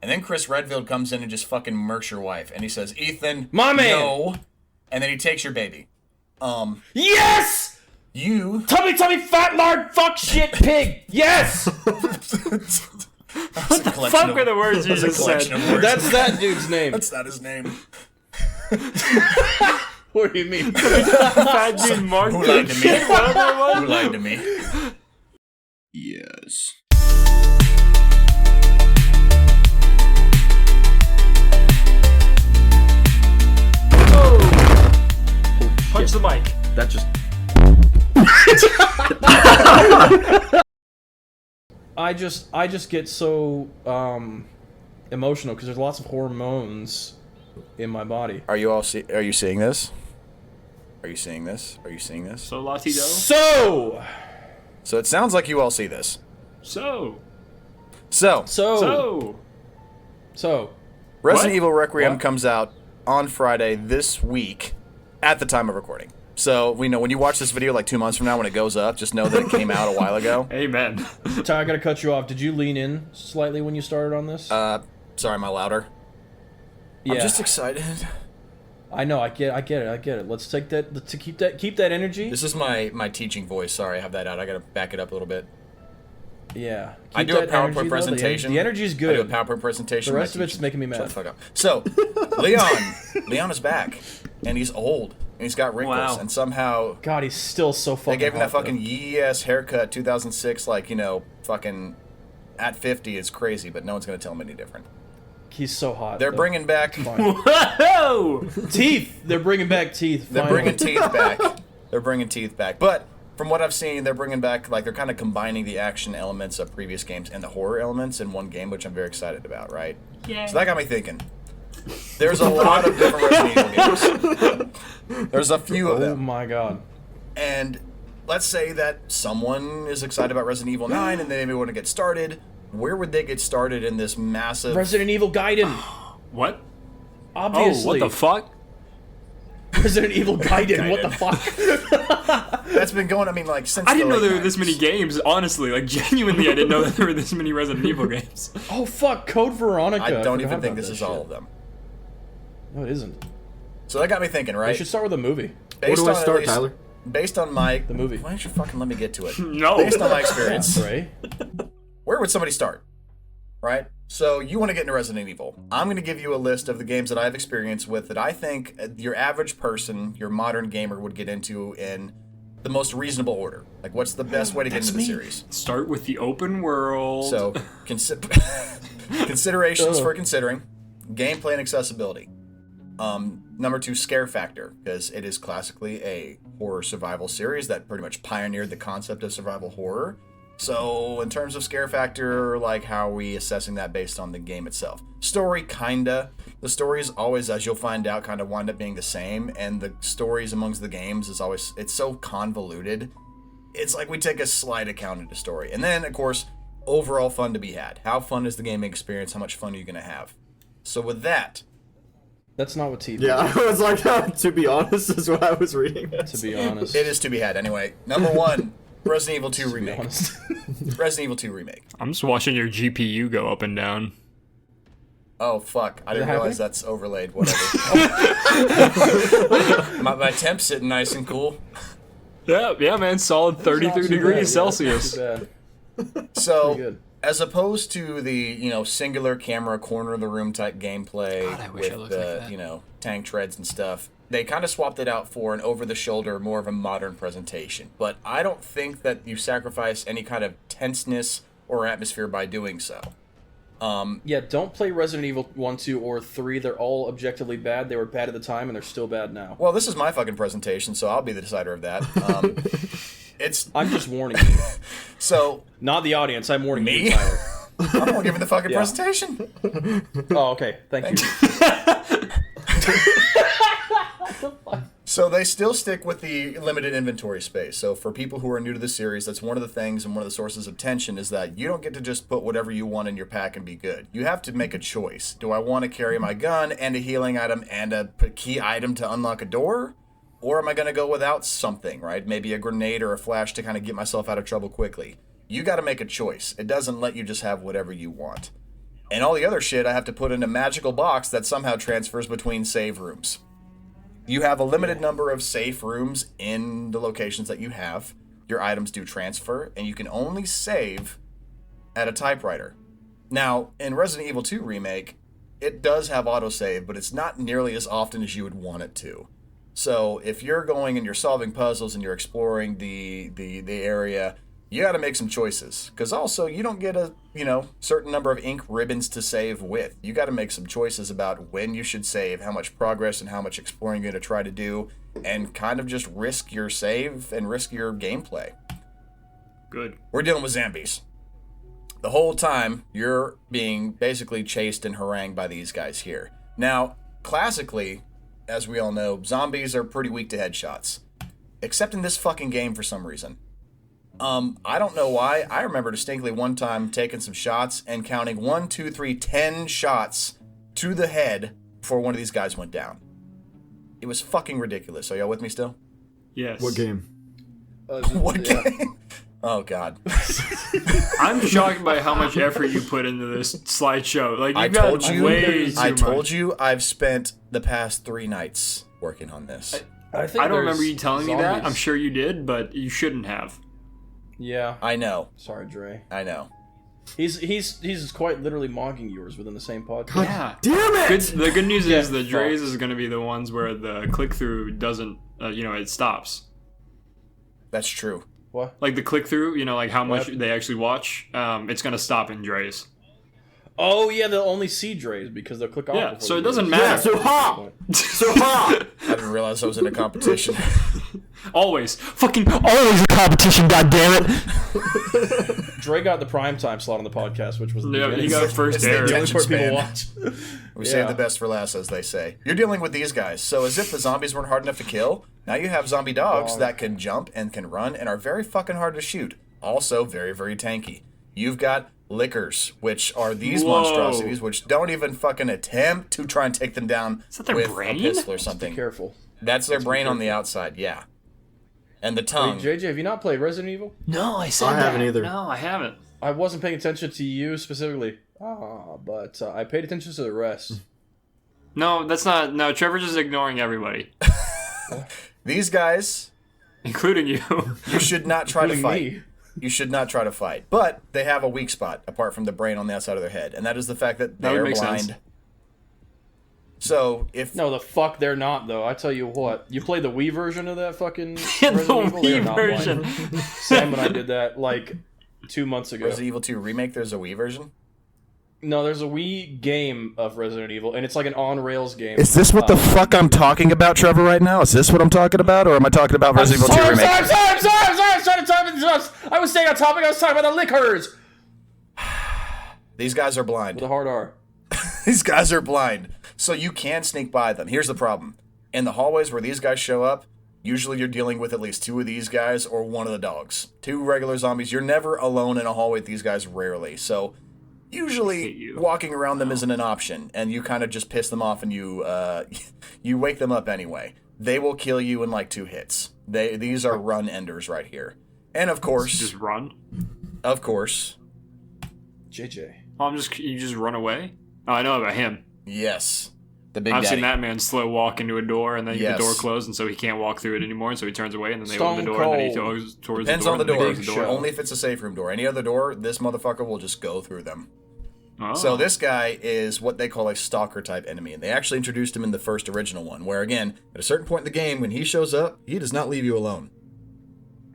And then Chris Redfield comes in and just fucking murks your wife. And he says, Ethan, My man. no. And then he takes your baby. Yes! You... Tummy, fat, lard, fuck, shit, pig. Yes! What the Fuck were the words you just said? That's that dude's name. That's not his name. What do you mean? Fat dude Mark. Who lied to me? Whatever it was. Who lied to me? Yes. Punch the mic. That just... I just get so emotional because there's lots of hormones in my body. Are you seeing this? Are you seeing this? Are you seeing this? So Latido. So it sounds like you all see this. So. So Resident What? Evil Requiem What? comes out on Friday this week at the time of recording. So we know when you watch this video like 2 months from now when it goes up, just know that it came out a while ago. Amen. Ty, I gotta cut you off. Did you lean in slightly when you started on this? Sorry, am I louder? Yeah. I'm just excited. I know. I get it. Let's take that. To keep that energy. This is my teaching voice. Sorry, I have that out. I gotta back it up a little bit. Yeah. I Keep do a that energy, PowerPoint though. presentation. The energy's I good. do a PowerPoint presentation. The rest my of it's teaching- making me mad. Shut the fuck up. So, Leon is back, and he's old, and he's got wrinkles, Wow. and somehow God, he's still so fucking. they gave him that hot, fucking yee-ass haircut, 2006, like, fucking at 50 is crazy, but no one's gonna tell him any different. though. He's so hot. They're though. bringing back, Fine. Whoa! teeth. They're bringing back teeth. they're finally. bringing teeth back. They're bringing teeth back, but from what I've seen, they're bringing back, like, they're kind of combining the action elements of previous games and the horror elements in one game, which I'm very excited about, right? Yeah. So that got me thinking. There's a lot of different Resident Evil games. There's a few of Oh them. my god. And let's say that someone is excited about Resident Evil 9 and they maybe want to get started. Where would they get started in this massive... Resident Evil Gaiden. What? Obviously. Oh, what the fuck? Resident Evil Gaiden. What the fuck? That's been going, since I didn't the know late there were this 90s. many games, honestly. Like, genuinely, I didn't know that there were this many Resident Evil games. Oh fuck, Code Veronica. I don't forgot even think about this that is all shit. of them. No, it isn't. So that got me thinking, They right? should start with a movie. Where do I at start, least- Tyler? Based on my... The movie. Why don't you fucking let me get to it? No. Based on my experience, Right? where would somebody start? Right? So you want to get into Resident Evil. I'm going to give you a list of the games that I've experienced with that I think your average person, your modern gamer would get into in the most reasonable order. Like, what's the best way to get into the series? Start with the open world. So, considerations for considering. Gameplay and accessibility. Number 2, scare factor, because it is classically a horror survival series that pretty much pioneered the concept of survival horror. So, in terms of scare factor, like, how are we assessing that based on the game itself? Story, kinda. The stories always, as you'll find out, kind of wind up being the same, and the stories amongst the games is always, it's so convoluted. It's like we take a slight account into story. And then, of course, overall fun to be had. How fun is the gaming experience? How much fun are you going to have? So with that... That's not what TV Yeah, I was like, to be honest, is what I was reading. is, to be honest. It is to be had. Anyway, number 1, Resident Evil 2 To be Remake. honest. Resident Evil 2 Remake. I'm just watching your GPU go up and down. Oh, fuck. I didn't that realize happening? that's overlaid. Whatever. my temp's sitting nice and cool. Yeah, man. Solid 33 degrees Celsius. Too bad. So, Pretty good. as opposed to the, singular camera, corner of the room type gameplay God, I wish I with looked like the, that. tank treads and stuff, they kind of swapped it out for an over-the-shoulder, more of a modern presentation. But I don't think that you sacrifice any kind of tenseness or atmosphere by doing so. Yeah, don't play Resident Evil 1, 2, or 3. They're all objectively bad. They were bad at the time, and they're still bad now. Well, this is my fucking presentation, so I'll be the decider of that. It's I'm just warning you. so Not the audience. I'm warning Me? you, Tyler. I'm gonna give it the fucking Yeah. presentation. Oh, okay. Thank you. So they still stick with the limited inventory space. So for people who are new to the series, that's one of the things and one of the sources of tension is that you don't get to just put whatever you want in your pack and be good. You have to make a choice. Do I want to carry my gun and a healing item and a key item to unlock a door? Or am I going to go without something, right? Maybe a grenade or a flash to kind of get myself out of trouble quickly. You got to make a choice. It doesn't let you just have whatever you want. And all the other shit I have to put in a magical box that somehow transfers between save rooms. You have a limited number of safe rooms in the locations that you have. Your items do transfer, and you can only save at a typewriter. Now, in Resident Evil 2 Remake, it does have autosave, but it's not nearly as often as you would want it to. So if you're going and you're solving puzzles and you're exploring the area, you got to make some choices. Because also, you don't get a certain number of ink ribbons to save with. You got to make some choices about when you should save, how much progress and how much exploring you're going to try to do, and kind of just risk your save and risk your gameplay. Good. We're dealing with zombies. The whole time, you're being basically chased and harangued by these guys here. Now, classically, as we all know, zombies are pretty weak to headshots. Except in this fucking game for some reason. I don't know why. I remember distinctly one time taking some shots and counting 1, 2, 3, 10 shots to the head before one of these guys went down. It was fucking ridiculous. Are y'all with me still? Yes. What game? What game? Oh, God. I'm shocked by how much effort you put into this slideshow. Like, I you got told you, way too I much. told you I've spent the past 3 nights working on this. I think I don't there's remember you telling me that. zombies. I'm sure you did, but you shouldn't have. Yeah. I know. Sorry, Dre. I know. He's quite literally mocking yours within the same podcast. Yeah. Damn it! The good news is the fuck. Dre's is going to be the ones where the click-through doesn't, it stops. That's true. What? Like the click-through, like how much What? they actually watch, it's going to stop in Dre's. Oh yeah, they'll only see Dre's because they'll click off. Yeah, before so they it do doesn't it. matter. Yeah, so ha! So ha! I didn't realize I was in a competition. Always. Fucking always a competition, goddammit! Dre got the primetime slot on the podcast, which was the Yeah, beginning. you got first It's the air. the only attention part people span. watch. We Yeah. save the best for last, as they say. You're dealing with these guys, so as if the zombies weren't hard enough to kill, now you have zombie dogs Dog. that can jump and can run and are very fucking hard to shoot. Also very, very tanky. You've got lickers, which are these Whoa. monstrosities, which don't even fucking attempt to try and take them down that their with brain? a pistol or Be something. careful. That's their brain on the outside, yeah. And the tongue. Wait, JJ, have you not played Resident Evil? No, I said I that. haven't either. No, I haven't. I wasn't paying attention to you specifically. But I paid attention to the rest. No, that's not. No, Trevor's just ignoring everybody, These guys, including you. you should not try to Including fight. me. You should not try to fight. But they have a weak spot apart from the brain on the outside of their head, and that is the fact that That they would are make blind. sense. So if No, the fuck they're not though. I tell you what, you played the Wii version of that fucking Yeah, Resident the Evil. They're Wii not version. blind. Sam and I did that like 2 months ago. Resident Evil 2 Remake, there's a Wii version. No, there's a Wii game of Resident Evil, and it's like an on-rails game. Is this what the fuck I'm talking about, Trevor, right now? Is this what I'm talking about, or am I talking about Resident Evil 2 sorry, Remake? I was staying on topic. I was talking about the liquors These guys are blind. with a hard R. These guys are blind. So you can sneak by them. Here's the problem. In the hallways where these guys show up, usually you're dealing with at least 2 of these guys or one of the dogs. 2 regular zombies. You're never alone in a hallway with these guys, rarely. So hate usually you. walking around them isn't an option, and you kind of just piss them off and you you wake them up anyway. They will kill you in like 2 hits. These are run enders right here. And of course, Just run. JJ. Oh, you just run away. Oh, I know about him. yes, the big I've daddy. seen that man slow walk into a door and then Yes. the door closed, and so he can't walk through it anymore, and so he turns away, and then they Stone open the door, and then he Cold. goes towards Depends the door. on the and then door. they close the Show. Only if it's a safe room door. Any other door, this motherfucker will just go through them. Oh. So this guy is what they call a stalker type enemy, and they actually introduced him in the first original one, where again, at a certain point in the game, when he shows up, he does not leave you alone.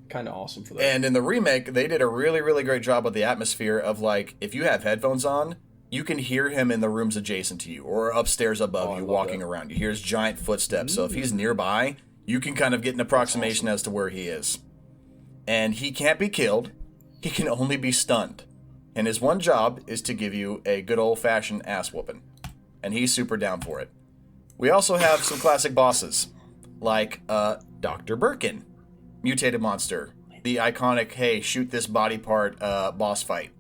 Kind of awesome for that. And in the remake, they did a really, really great job with the atmosphere of like, if you have headphones on, you can hear him in the rooms adjacent to you or upstairs above Oh, I you love walking that. around. You hear his giant footsteps. So if he's nearby, you can kind of get an approximation as to where he is. And he can't be killed. He can only be stunned. And his one job is to give you a good old-fashioned ass whooping. And he's super down for it. We also have some classic bosses, like Dr. Birkin, mutated monster, the iconic, hey, shoot this body part boss fight.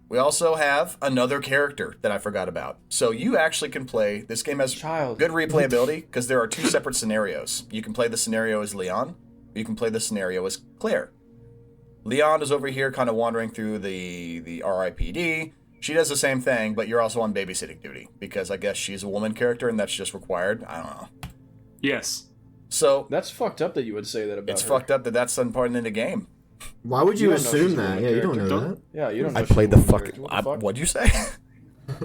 We also have another character that I forgot about. So you actually can play, this game has Child. good replayability because there are 2 separate scenarios. You can play the scenario as Leon, or you can play the scenario as Claire. Leon is over here kind of wandering through the RIPD, She does the same thing, but you're also on babysitting duty because I guess she's a woman character and that's just required. I don't know. Yes. So That's fucked up that you would say that about it's her. fucked up that that's important in the game. Why would You you don't know assume she's a that? woman Yeah, you don't character. know that. Yeah, you don't know I she's a played the woman fucking. character. What the fuck? What'd you say? Yeah,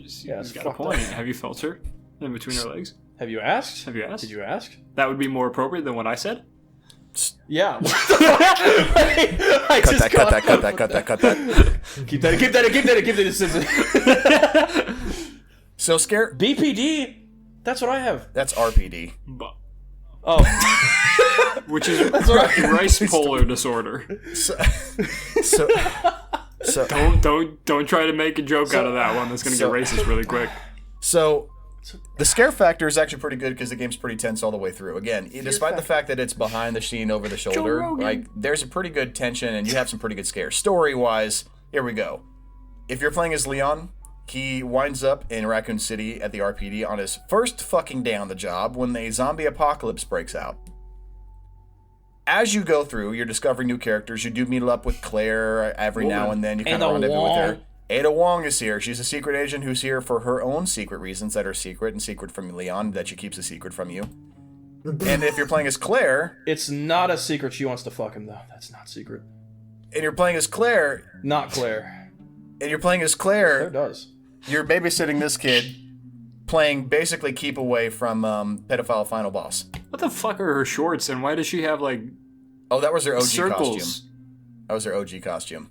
it's He's got a fucked point. up. Have you felt her in between her legs? Have you asked? Have you asked? Did you ask? That would be more appropriate than what I said. Yeah. Cut that. Keep that. So scare. BPD. That's what I have. That's RPD. But, Oh, which is rice polar disorder. So, so Don't try to make a joke out of that one. That's gonna so- get racist really quick. So, the scare factor is actually pretty good because the game's pretty tense all the way through. Again, despite the fact that it's behind the scene, over the shoulder, Rogan. like there's a pretty good tension and you have some pretty good scares. Story-wise, here we go. If you're playing as Leon, he winds up in Raccoon City at the RPD on his first fucking day on the job when the zombie apocalypse breaks out. As you go through, you're discovering new characters. You do meet up with Claire every now and then. You kind of Ada rendezvous with her. Wong. Ada Wong is here. She's a secret agent who's here for her own secret reasons that are secret and secret from Leon that she keeps a secret from you. And if you're playing as Claire, it's not a secret. She wants to fuck him though. That's not secret. and you're playing as Claire, Not Claire. Claire, does. you're babysitting this kid, playing basically keep away from pedophile final boss. What the fuck are her shorts, and why does she have like Oh, that was their OG circles? costume. That was their OG costume.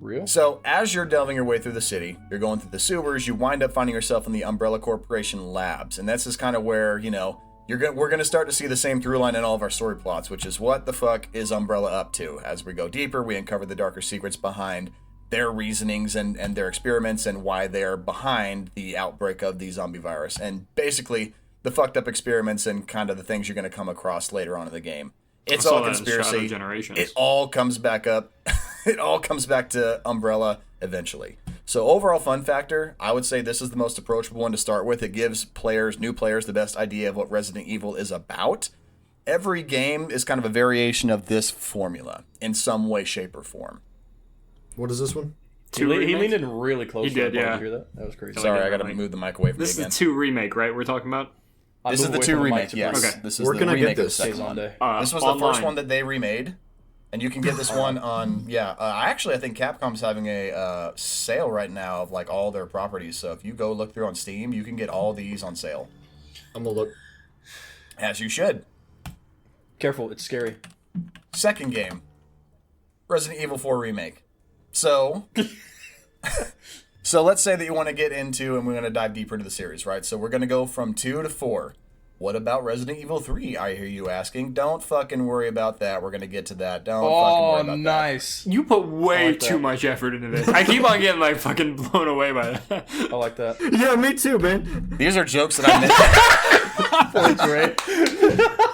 Real? So, as you're delving your way through the city, you're going through the sewers, you wind up finding yourself in the Umbrella Corporation labs. And that's just kind of where, we're going to start to see the same through line in all of our story plots, which is what the fuck is Umbrella up to? As we go deeper, we uncover the darker secrets behind their reasonings and their experiments and why they're behind the outbreak of the zombie virus. And basically, the fucked up experiments and kind of the things you're going to come across later on in the game. It's I saw all that in Shadow conspiracy. Generations. It all comes back up. It all comes back to Umbrella eventually. So overall fun factor, I would say this is the most approachable one to start with. It gives new players, the best idea of what Resident Evil is about. Every game is kind of a variation of this formula in some way, shape, or form. What is this one? He, Two he remake? leaned in really close. He to did, that part. yeah. Did you hear that? That was crazy. Sorry, I got to remake. move the mic away from This me is again. the 2 remake, right? We're talking about. I This is moved the away 2 from mic remake, to yes. Okay. This is Where the can I get remake of the this? second Stays on one. day. This was the Online. first one that they remade, and you can get this one on. I think Capcom's having a sale right now of like all their properties. So if you go look through on Steam, you can get all these on sale, I'm gonna look. as you should. Careful, it's scary. Second game, Resident Evil 4 remake. So, so let's say that you want to get into, and we're going to dive deeper into the series, right? So we're going to go from 2 to 4. What about Resident Evil 3? I hear you asking. Don't fucking worry about that. We're going to get to that. Don't fucking Oh, worry about nice. You put way like too that. much effort into this. I keep on getting like fucking blown away by that. I like that. Yeah, me too, man. that. These are jokes that I meant. Great.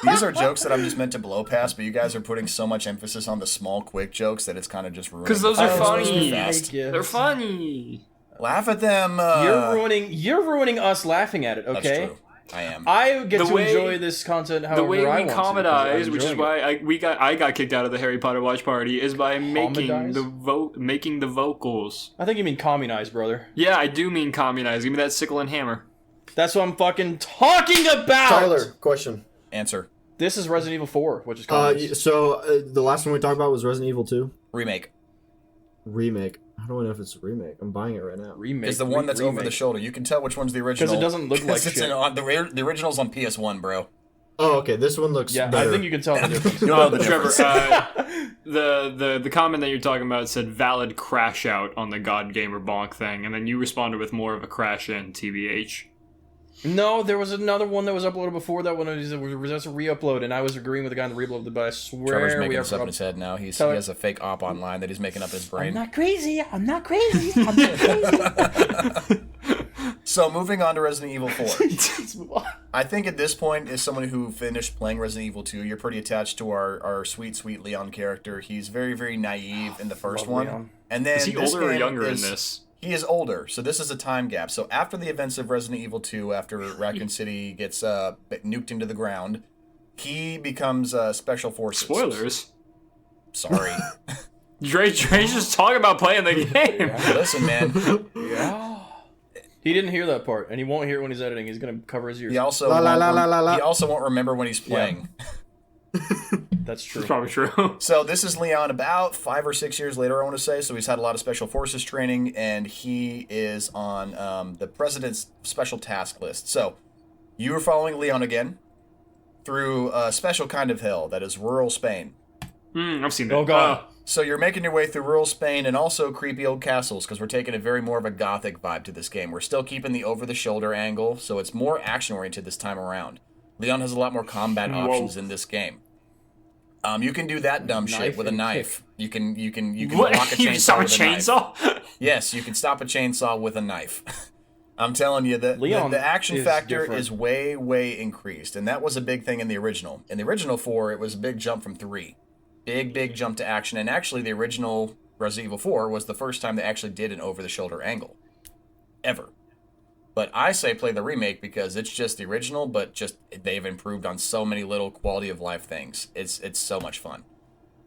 These are jokes that I'm just meant to blow past, but you guys are putting so much emphasis on the small, quick jokes that it's kind of just ruining. 'Cause those are it. funny. Fast. They're funny. Laugh at them. You're ruining us laughing at it. That's Okay. true. I am. I get The to way- enjoy this content however The way I we want to, 'cause I'm commodize, which is enjoying it. why I got kicked out of the Harry Potter watch party, is by making Commodize? making the vocals. I think you mean communize, brother. Yeah, I do mean communize. Give me that sickle and hammer. That's what I'm fucking talking about. Tyler, question. Answer. This is Resident Evil 4, which is communize. The last one we talked about was Resident Evil 2 Remake. remake. How do I know if it's a remake? I'm buying it right now. Remake. Is the one that's over the remake. shoulder. You can tell which one's the original. Because it doesn't look like It's shit. the original's on PS1, bro. Oh, okay. This one looks Yeah, better. I think you can tell the difference. You'll know the Trevor, difference. the comment that you're talking about said valid crash out on the God Gamer Bonk thing, and then you responded with more of a crash in TBH. No, there was another one that was uploaded before that one. It was just a re-upload, and I was agreeing with the guy on the re-upload, but I swear Trevor's we making have this up in his head now. He Tyler- has a fake op online that he's making up in his brain. I'm not crazy. I'm not crazy. I'm not crazy. So moving on to Resident Evil 4. Let's move on. I think at this point, as someone who finished playing Resident Evil 2, you're pretty attached to our sweet, sweet Leon character. He's very, very naive in the first Love one. Leon. And then Is he this older or game younger is- in this? He is older, so this is a time gap. So after the events of Resident Evil 2, after Raccoon City gets nuked into the ground, he becomes Special Forces. Spoilers. Sorry. Dre's just talking about playing the game. Listen, man. Yeah. He didn't hear that part, and he won't hear it when he's editing. He's gonna cover his ears. He also La, la, won't la, rem- la, la, la. he also won't remember when he's playing. That's true. That's probably true. So this is Leon about 5 or 6 years later, I want to say. So he's had a lot of special forces training, and he is on the president's special task list. So you are following Leon again through a special kind of hell that is rural Spain. I've seen that. Oh, God. So you're making your way through rural Spain and also creepy old castles, because we're taking a very more of a gothic vibe to this game. We're still keeping the over-the-shoulder angle, so it's more action-oriented this time around. Leon has a lot more combat options in this game. You can do that dumb shit Knife with a and knife. You can What? lock a You chainsaw saw a with a knife. chainsaw? Yes, you can stop a chainsaw with a knife. I'm telling you, Leon the action is factor different. is way, way increased, and that was a big thing in the original. In the original 4, it was a big jump from 3. Big jump to action, and actually the original Resident Evil 4 was the first time they actually did an over-the-shoulder angle. Ever. But I say play the remake because it's just the original, but just they've improved on so many little quality of life things. It's so much fun.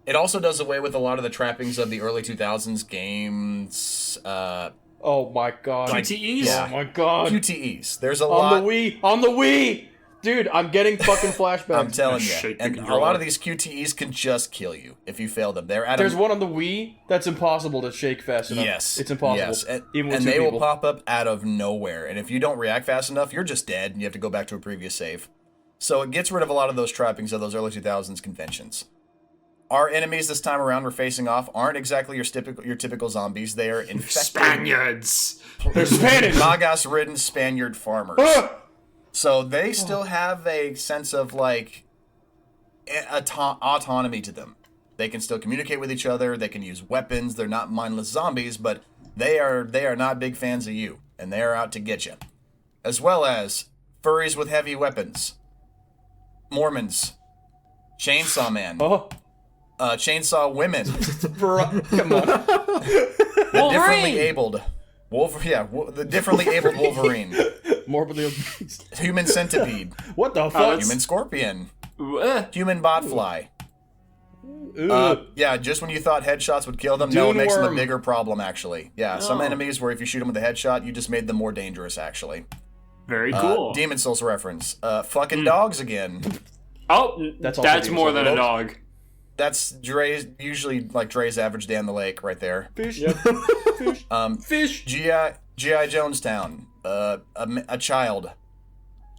It also does away with a lot of the trappings of the early 2000s games. Oh my god. QTEs? Oh my god. QTEs. There's a On lot. the Wii. On the Wii. Dude, I'm getting fucking flashbacks. I'm telling you, Shake the and a controller. lot of these QTEs can just kill you if you fail them. They're at There's a, one on the Wii that's impossible to shake fast enough. yes, It's impossible. Yes, and, even with and two they people. will pop up out of nowhere. And if you don't react fast enough, you're just dead, and you have to go back to a previous save. So it gets rid of a lot of those trappings of those early 2000s conventions. Our enemies this time around we're facing off aren't exactly your typical zombies. They are infected, Spaniards. They're Spanish. Nagas-ridden Spaniard farmers. So they still have a sense of like autonomy to them. They can still communicate with each other. They can use weapons. They're not mindless zombies, but they are not big fans of you, and they are out to get you. As well as furries with heavy weapons, Mormons, Chainsaw Man, Oh, Chainsaw Women, come on. the differently abled the differently abled Wolverine, Morbidly obese. Human Centipede, What the fuck? Human Scorpion, Uh, Human Botfly. Ooh. Yeah, just when you thought headshots would kill them, no, it Dune makes them a worm. bigger problem, actually. Yeah, some Oh. enemies where if you shoot them with a headshot, you just made them more dangerous, actually. Very cool. Demon Souls reference. Fucking dogs again. Oh, That's that's, also more Demon than a Souls. dog. That's Dre's, usually like Dre's average day on the lake right there. Fish. Fish. G.I. Jonestown. A child.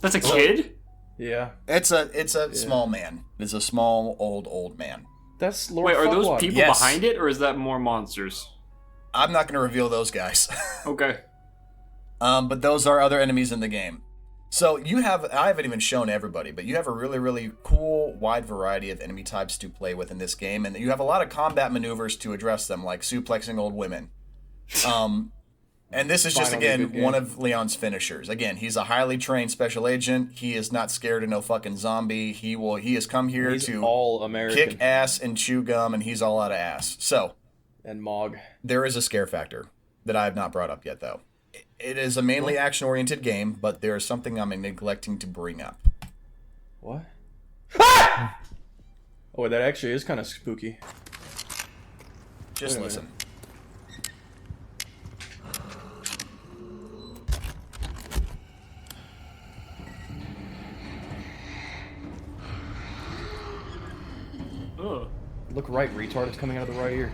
That's a kid? Yeah. It's a small man. It's a small, old man. That's Lord Wait, are those Fuckwad. people Yes. behind it, or is that more monsters? I'm not going to reveal those guys. Okay. But those are other enemies in the game. So I haven't even shown everybody, but you have a really, really cool, wide variety of enemy types to play with in this game, and you have a lot of combat maneuvers to address them, like suplexing old women. And this is just, Finally, again, good game. one of Leon's finishers. Again, he's a highly trained special agent. He is not scared of no fucking zombie. He has come here He's to all American. kick ass and chew gum, and he's all out of ass. So, And Mog. there is a scare factor that I have not brought up yet, though. It is a mainly action-oriented game, but there is something I'm neglecting to bring up. What? Oh, wait, that actually is kind of spooky. Just Wait a listen. Ugh. Look right, retard. It's coming out of the right ear.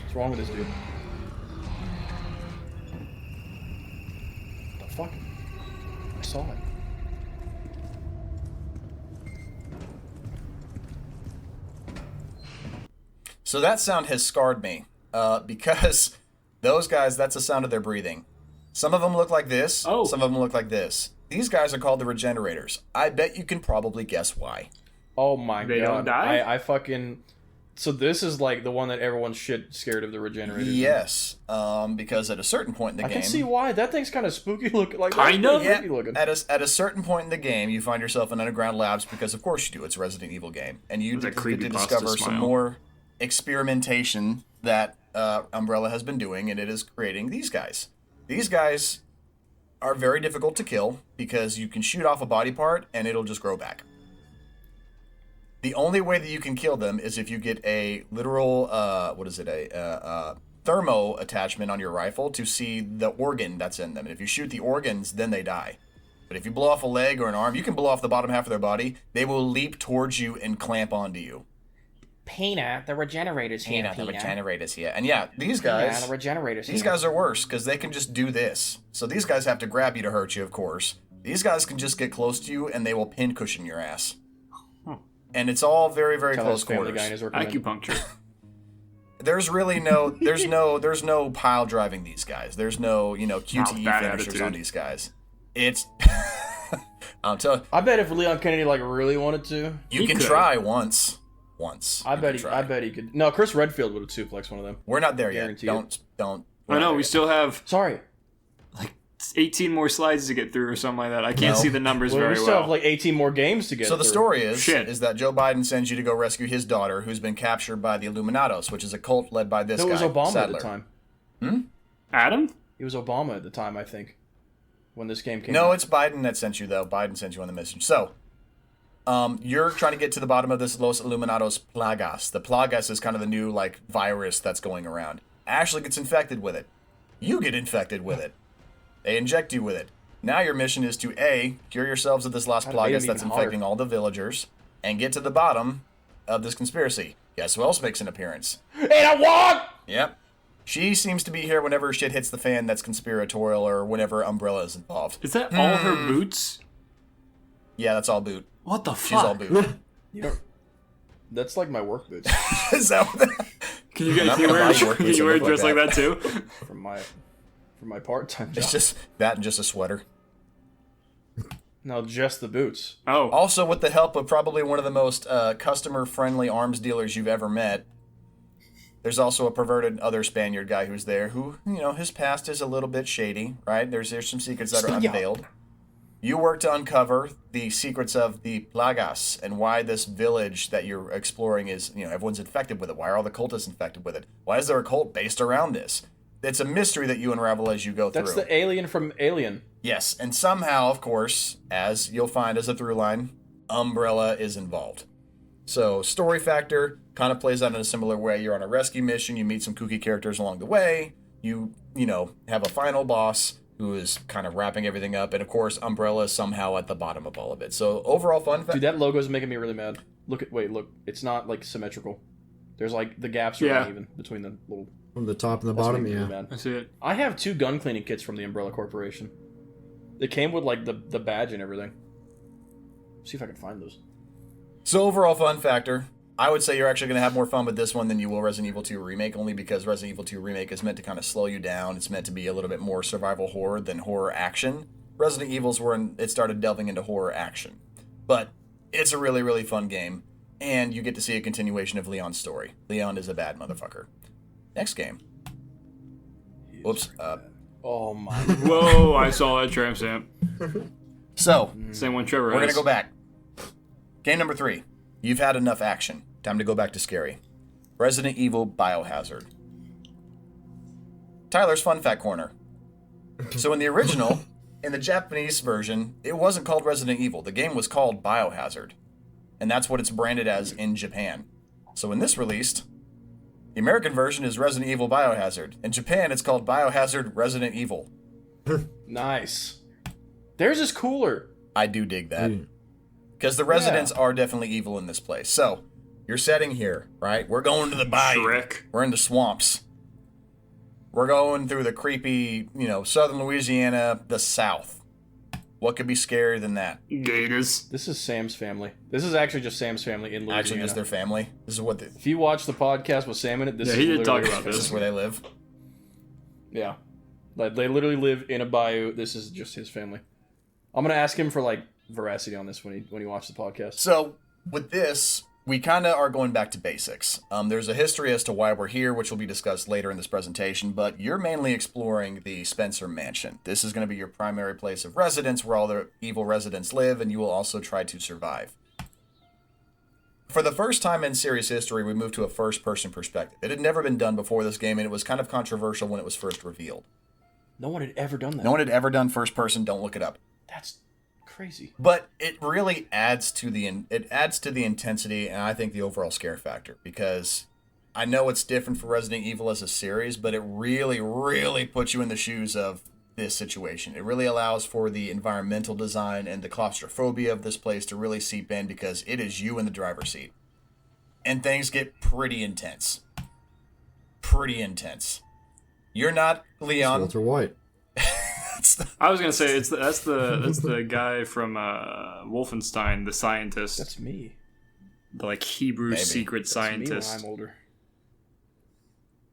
What's wrong with this dude? What the fuck? I saw it. So that sound has scarred me, because those guys, that's the sound of their breathing. Some of them look like this, Oh. some of them look like this. These guys are called the Regenerators. I bet you can probably guess why. Oh my They god. don't die? I fucking. So this is like the one that everyone's shit scared of the regenerators. Yes, because at a certain point in the I game... can see why. That thing's kind of spooky looking. Like Kind that's of? pretty Yeah, creepy looking. at a certain point in the game, you find yourself in underground labs because, of course, you do. It's a Resident Evil game, and you With a get to creepypasta discover some smile. more experimentation that Umbrella has been doing, and it is creating these guys. These guys are very difficult to kill because you can shoot off a body part and it'll just grow back. The only way that you can kill them is if you get a literal, thermo attachment on your rifle to see the organ that's in them. And if you shoot the organs, then they die. But if you blow off a leg or an arm, you can blow off the bottom half of their body. They will leap towards you and clamp onto you. Peanut, the regenerators here. The regenerators here. And yeah, these guys... the regenerators These guys are worse, because they can just do this. So these guys have to grab you to hurt you, of course. These guys can just get close to you, and they will pin cushion your ass. And it's all very, very close quarters. Acupuncture. There's really there's no pile driving these guys. There's no, QTE finishers on these guys. It's... I'm telling you. I bet if Leon Kennedy really wanted to, You can try once. I bet he could. No, Chris Redfield would have suplexed one of them. We're not there yet. Guaranteed. Don't. I know, we still have Sorry. 18 more slides to get through or something like that. I can't see the numbers We very still well. have 18 more games to get So the through. story is that Joe Biden sends you to go rescue his daughter, who's been captured by the Illuminados, which is a cult led by this guy. It was Obama Sadler. at the time. Adam? It was Obama at the time, I think, when this game came No, out. it's Biden that sent you, though. Biden sent you on the mission. So, you're trying to get to the bottom of this Los Illuminados Plagas. The Plagas is kind of the new, virus that's going around. Ashley gets infected with it. You get infected with it. They inject you with it. Now your mission is to, A, cure yourselves of this Las That made Plagas him that's even infecting hotter. all the villagers, and get to the bottom of this conspiracy. Guess who else makes an appearance? Ada Wong! Yep. She seems to be here whenever shit hits the fan that's conspiratorial or whenever Umbrella is involved. Is that all her boots? Yeah, that's all boot. What the fuck? She's all boot. You don't... That's like my work boots Is that what that... Can you, I'm can you gonna wear, buy work can boots you that wear a look dress like like that too? from my part-time job. It's just that and just a sweater. No, just the boots. Oh. Also, with the help of probably one of the most customer-friendly arms dealers you've ever met, there's also a perverted other Spaniard guy who's there who, his past is a little bit shady, right? There's some secrets that are unveiled. You work to uncover the secrets of the Plagas and why this village that you're exploring is, everyone's infected with it. Why are all the cultists infected with it? Why is there a cult based around this? It's a mystery that you unravel as you go through. That's the alien from Alien. Yes, and somehow, of course, as you'll find as a through line, Umbrella is involved. So, story factor kind of plays out in a similar way. You're on a rescue mission, you meet some kooky characters along the way, you have a final boss who is kind of wrapping everything up, and of course, Umbrella is somehow at the bottom of all of it. So, overall fun Dude, that logo is making me really mad. Look, it's not symmetrical. There's the gaps are uneven between the little... From the top and the That's bottom, making me yeah. really mad. I see it. I have 2 gun cleaning kits from the Umbrella Corporation. They came with the badge and everything. See if I can find those. So overall fun factor, I would say you're actually going to have more fun with this one than you will Resident Evil 2 Remake, only because Resident Evil 2 Remake is meant to kind of slow you down. It's meant to be a little bit more survival horror than horror action. Resident Evil's when it started delving into horror action. But it's a really, really fun game, and you get to see a continuation of Leon's story. Leon is a bad motherfucker. Next game. Whoops. Oh my... Whoa, I saw that tramp stamp. So, Same one Trevor we're going to has. go back. Game number 3. You've had enough action. Time to go back to scary. Resident Evil Biohazard. Tyler's Fun Fact Corner. So in the original, in the Japanese version, it wasn't called Resident Evil. The game was called Biohazard. And that's what it's branded as in Japan. So when this released, the American version is Resident Evil Biohazard. In Japan, it's called Biohazard Resident Evil. Nice. Theirs is cooler. I do dig that. Because the residents are definitely evil in this place. So, you're setting here, right? We're going to the bayou. Shrek. We're in the swamps. We're going through the creepy, southern Louisiana, the south. What could be scarier than that? Gators. This is Sam's family. This is actually just Sam's family in Louisiana. Actually, just their family. This is what they, If you watch the podcast with Sam in it, this is he did talk literally about this his is where they live. Yeah. They literally live in a bayou. This is just his family. I'm going to ask him for, veracity on this when he watches the podcast. So, with this, we kind of are going back to basics. There's a history as to why we're here, which will be discussed later in this presentation, but you're mainly exploring the Spencer Mansion. This is going to be your primary place of residence, where all the evil residents live, and you will also try to survive. For the first time in series history, we moved to a first-person perspective. It had never been done before this game, and it was kind of controversial when it was first revealed. No one had ever done that. No one had ever done first-person. Don't look it up. That's crazy. But it really adds to the intensity and I think the overall scare factor, because I know it's different for Resident Evil as a series, but it really, really puts you in the shoes of this situation. It really allows for the environmental design and the claustrophobia of this place to really seep in, because it is you in the driver's seat. And things get pretty intense. Pretty intense. You're not Leon. Walter White. I was gonna say that's the guy from Wolfenstein, the scientist, That's me. the like Hebrew Maybe. secret That's me when scientist. I'm older.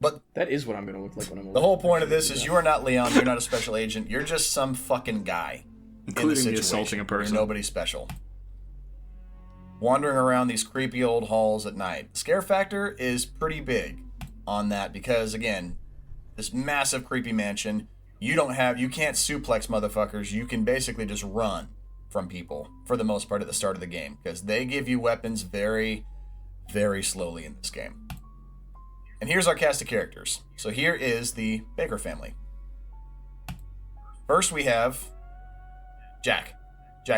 But That is what I'm gonna look like when I'm older. the whole point of this is you are not Leon. You're not a special agent. You're just some fucking guy. Including the in the assaulting a situation. person. You're nobody special. Wandering around these creepy old halls at night. The scare factor is pretty big on that because, again, this massive creepy mansion, you can't suplex motherfuckers. You can basically just run from people for the most part at the start of the game, because they give you weapons very, very slowly in this game. And here's our cast of characters. So here is the Baker family. First we have Jack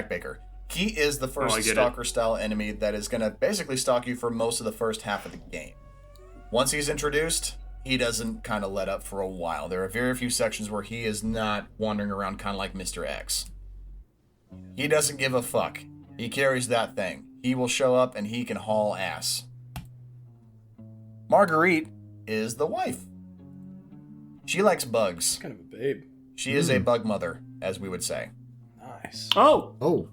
Baker. He is the I first get it. stalker-style enemy that is going to basically stalk you for most of the first half of the game. Once he's introduced, he doesn't kind of let up for a while. There are very few sections where he is not wandering around kind of like Mr. X. He doesn't give a fuck. He carries that thing. He will show up and he can haul ass. Marguerite is the wife. She likes bugs. Kind of a babe. She is a bug mother, as we would say. Nice. Oh, Oh,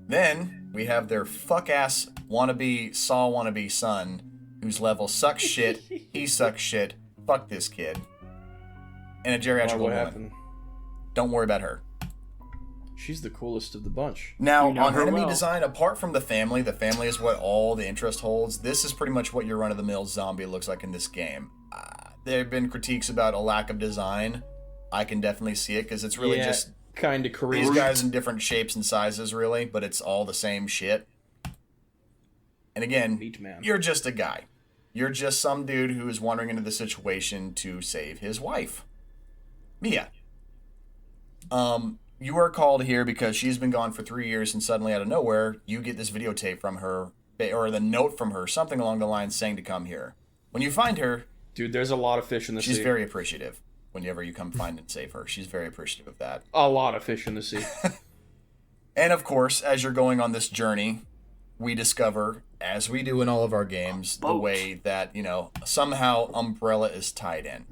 Then we have their fuck-ass wannabe Saw wannabe son, whose level sucks shit, he sucks shit, fuck this kid. And a geriatric What woman. happened? Don't worry about her. She's the coolest of the bunch. Now, You know on her enemy well. design, apart from the family is what all the interest holds. This is pretty much what your run-of-the-mill zombie looks like in this game. There have been critiques about a lack of design. I can definitely see it, because it's really Yeah, just kind of career. these guys in different shapes and sizes, really, but it's all the same shit. And again, Meat man. you're just a guy. You're just some dude who is wandering into the situation to save his wife, Mia. You are called here because she's been gone for 3 years, and suddenly out of nowhere, you get this videotape from her, or the note from her, something along the lines saying to come here. When you find her, Dude, there's a lot of fish in the she's sea. very appreciative. Whenever you come find and save her, she's very appreciative of that. A lot of fish in the sea. And of course, as you're going on this journey, we discover, as we do in all of our games, the Boat. way that, somehow Umbrella is tied in.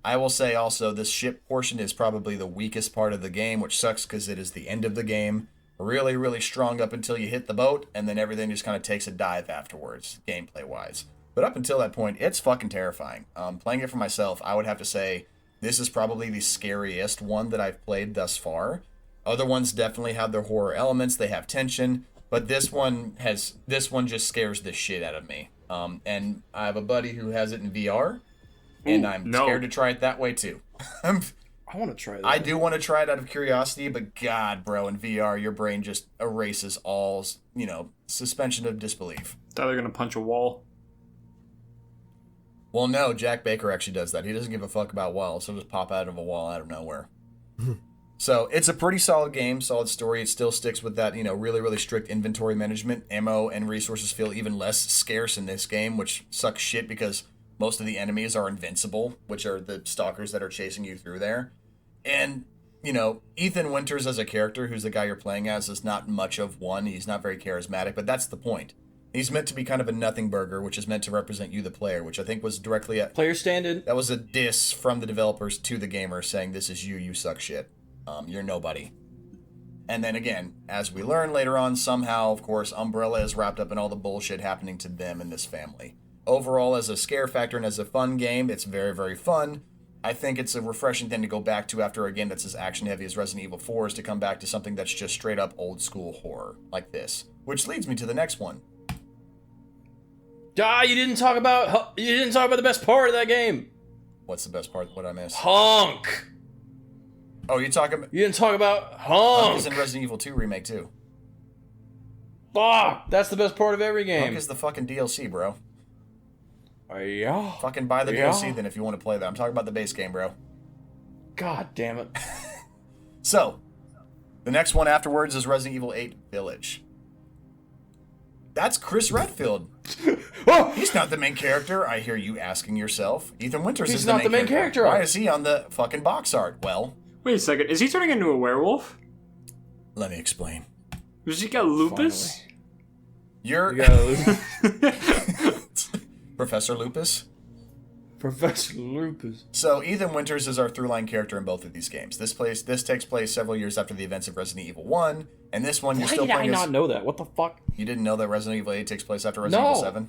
I will say also, this ship portion is probably the weakest part of the game, which sucks because it is the end of the game. Really, really strong up until you hit the boat, and then everything just kind of takes a dive afterwards, gameplay-wise. But up until that point, it's fucking terrifying. Playing it for myself, I would have to say this is probably the scariest one that I've played thus far. Other ones definitely have their horror elements, they have tension, but this one just scares the shit out of me. And I have a buddy who has it in VR, and Ooh, I'm no. scared to try it that way too. I want to try that. I do want to try it out of curiosity, but God, bro, in VR, your brain just erases all, suspension of disbelief. they're either gonna punch a wall. Well, no, Jack Baker actually does that. He doesn't give a fuck about walls. He'll just pop out of a wall out of nowhere. So it's a pretty solid game, solid story. It still sticks with that, really, really strict inventory management. Ammo and resources feel even less scarce in this game, which sucks shit because most of the enemies are invincible, which are the stalkers that are chasing you through there. And, Ethan Winters as a character, who's the guy you're playing as, is not much of one. He's not very charismatic, but that's the point. He's meant to be kind of a nothing burger, which is meant to represent you, the player, which I think was directly Player stand-in. that was a diss from the developers to the gamer saying, this is you suck shit. You're nobody. And then again, as we learn later on, somehow, of course, Umbrella is wrapped up in all the bullshit happening to them in this family. Overall, as a scare factor and as a fun game, it's very, very fun. I think it's a refreshing thing to go back to after a game that's as action-heavy as Resident Evil 4 is to come back to something that's just straight-up old-school horror, like this. Which leads me to the next one. You didn't talk about the best part of that game. What's the best part? What did I miss? Honk. Oh, you're talking about... You didn't talk about Hunk honk. is in Resident Evil 2 Remake, too. Fuck. That's the best part of every Hunk game. is the fucking DLC, bro. Yeah. Fucking buy the Yeah. DLC then if you want to play that. I'm talking about the base game, bro. God damn it. So, The next one afterwards is Resident Evil 8 Village. That's Chris Redfield. Oh! He's not the main character, I hear you asking yourself. Ethan Winters He's is not the main character. Why is he on the fucking box art? Well, Wait a second. Is he turning into a werewolf? let me explain. Does he got lupus? You're We got Professor Lupus. Professor Lupus. So Ethan Winters is our through-line character in both of these games. This takes place several years after the events of Resident Evil 1, and this one you're Why still did I playing not know that? What the fuck? You didn't know that Resident Evil 8 takes place after Resident Evil 7?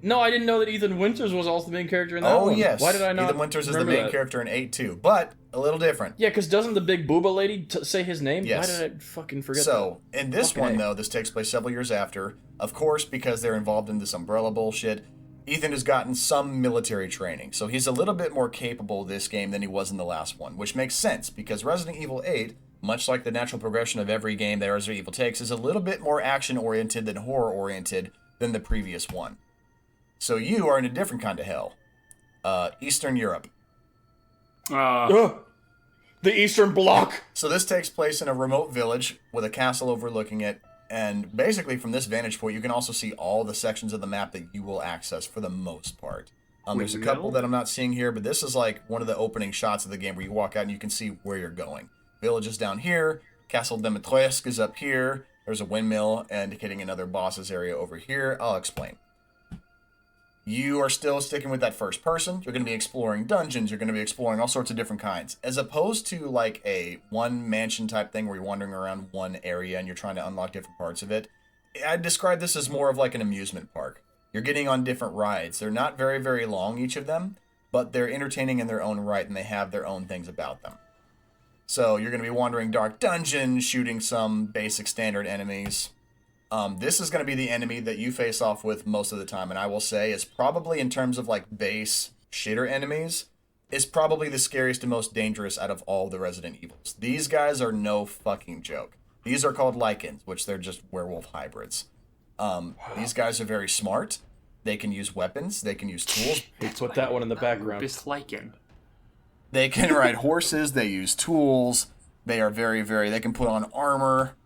No, I didn't know that Ethan Winters was also the main character in that one. Oh, yes. Why did I not Ethan Winters is the remember main that? character in 8 too, but a little different. Yeah, because doesn't the big booba lady say his name? Yes. Why did I fucking forget So, in this Fucking one, A. though, this takes place several years after. Of course, because they're involved in this umbrella bullshit, Ethan has gotten some military training. So he's a little bit more capable this game than he was in the last one, which makes sense, because Resident Evil 8, much like the natural progression of every game that Resident Evil takes, is a little bit more action-oriented than horror-oriented than the previous one. So you are in a different kind of hell. Eastern Europe. that? Ugh. The Eastern Bloc. So this takes place in a remote village with a castle overlooking it, and basically from this vantage point, you can also see all the sections of the map that you will access for the most part. There's a couple that I'm not seeing here, but this is like one of the opening shots of the game where you walk out and you can see where you're going. Village is down here, Castle Dimitrescu is up here, there's a windmill indicating another boss's area over here. I'll explain. You are still sticking with that first person. You're going to be exploring dungeons. You're going to be exploring all sorts of different kinds. As opposed to like a one mansion type thing where you're wandering around one area and you're trying to unlock different parts of it. I'd describe this as more of like an amusement park. You're getting on different rides. They're not very, very long, each of them, but they're entertaining in their own right and they have their own things about them. So you're going to be wandering dark dungeons, shooting some basic standard enemies. This is going to be the enemy that you face off with most of the time, and I will say is probably in terms of like base shitter enemies, is probably the scariest and most dangerous out of all the Resident Evils. These guys are no fucking joke. These are called Lycans, which they're just werewolf hybrids. These guys are very smart. They can use weapons. They can use tools. Hey, put that one in the background. Lupus lichen. They can ride horses. They use tools. They are very, very... They can put on armor.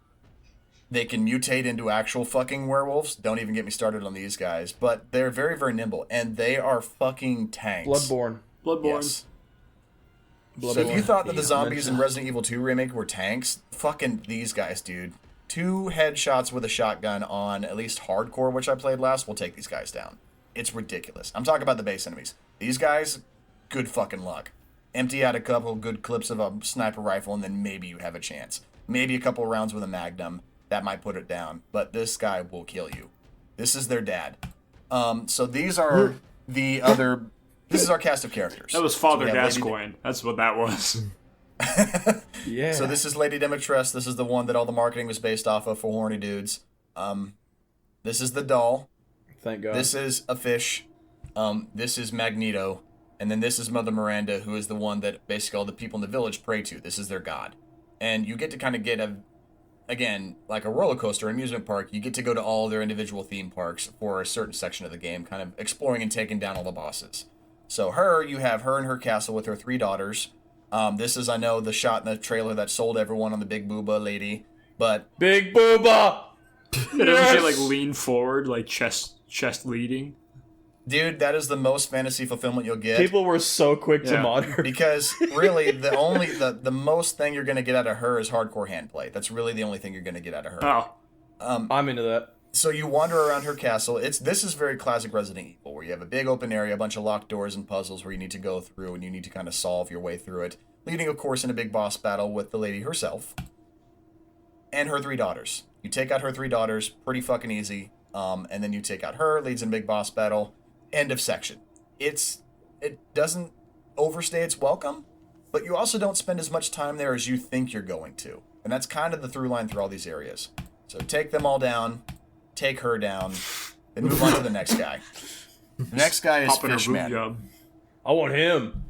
They can mutate into actual fucking werewolves. Don't even get me started on these guys. But they're very, very nimble. And they are fucking tanks. Bloodborne. Yes. Bloodborne. So if you thought that the zombies in Resident Evil 2 Remake were tanks, fucking these guys, dude. 2 headshots with a shotgun on at least hardcore, which I played last, will take these guys down. It's ridiculous. I'm talking about the base enemies. These guys, good fucking luck. Empty out a couple good clips of a sniper rifle, and then maybe you have a chance. Maybe a couple rounds with a magnum. That might put it down. But this guy will kill you. This is their dad. So these are the other... This is our cast of characters. That was Father So we have Lady Gascoigne. That's what that was. Yeah. So this is Lady Dimitrescu. This is the one that all the marketing was based off of for horny dudes. This is the doll. Thank God. This is a fish. This is Magneto. And then this is Mother Miranda, who is the one that basically all the people in the village pray to. This is their god. And you get to kind of get again, like a roller coaster amusement park, you get to go to all their individual theme parks for a certain section of the game, kind of exploring and taking down all the bosses. So you have her in her castle with her 3 daughters. This is, I know, the shot in the trailer that sold everyone on the big booba lady, but Big Booba! It doesn't say like lean forward, like chest leading. dude, that is the most fantasy fulfillment you'll get. People were so quick to Yeah. monitor. Because really, the most thing you're going to get out of her is hardcore handplay. That's really the only thing you're going to get out of her. Oh, I'm into that. So you wander around her castle. This is very classic Resident Evil, where you have a big open area, a bunch of locked doors and puzzles where you need to go through, and you need to kind of solve your way through it, leading, of course, in a big boss battle with the lady herself and her 3 daughters. You take out her 3 daughters, pretty fucking easy, and then you take out her, leads in a big boss battle, end of section. It doesn't overstay its welcome, but you also don't spend as much time there as you think you're going to, and that's kind of the through line through all these areas. So take them all down. Take her down, then move on to the next guy. The next guy is pop in a root Fishman. job. I want him.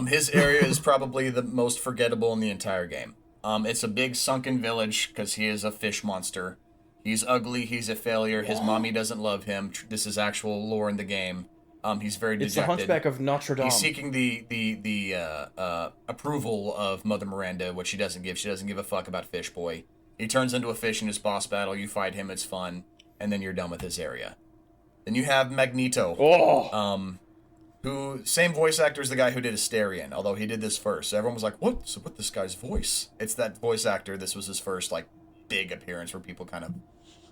His area is probably the most forgettable in the entire game. It's a big sunken village because he is a fish monster. He's ugly, he's a failure, his mommy doesn't love him. This is actual lore in the game. He's very dejected. It's the Hunchback of Notre Dame. He's seeking the approval of Mother Miranda, which she doesn't give. She doesn't give a fuck about Fish Boy. He turns into a fish in his boss battle. You fight him. It's fun, and then you're done with this area. Then you have Magneto. Oh. Who same voice actor as the guy who did Asterion, although he did this first. So everyone was like, "What's with this guy's voice?" It's that voice actor. This was his first like big appearance where people kind of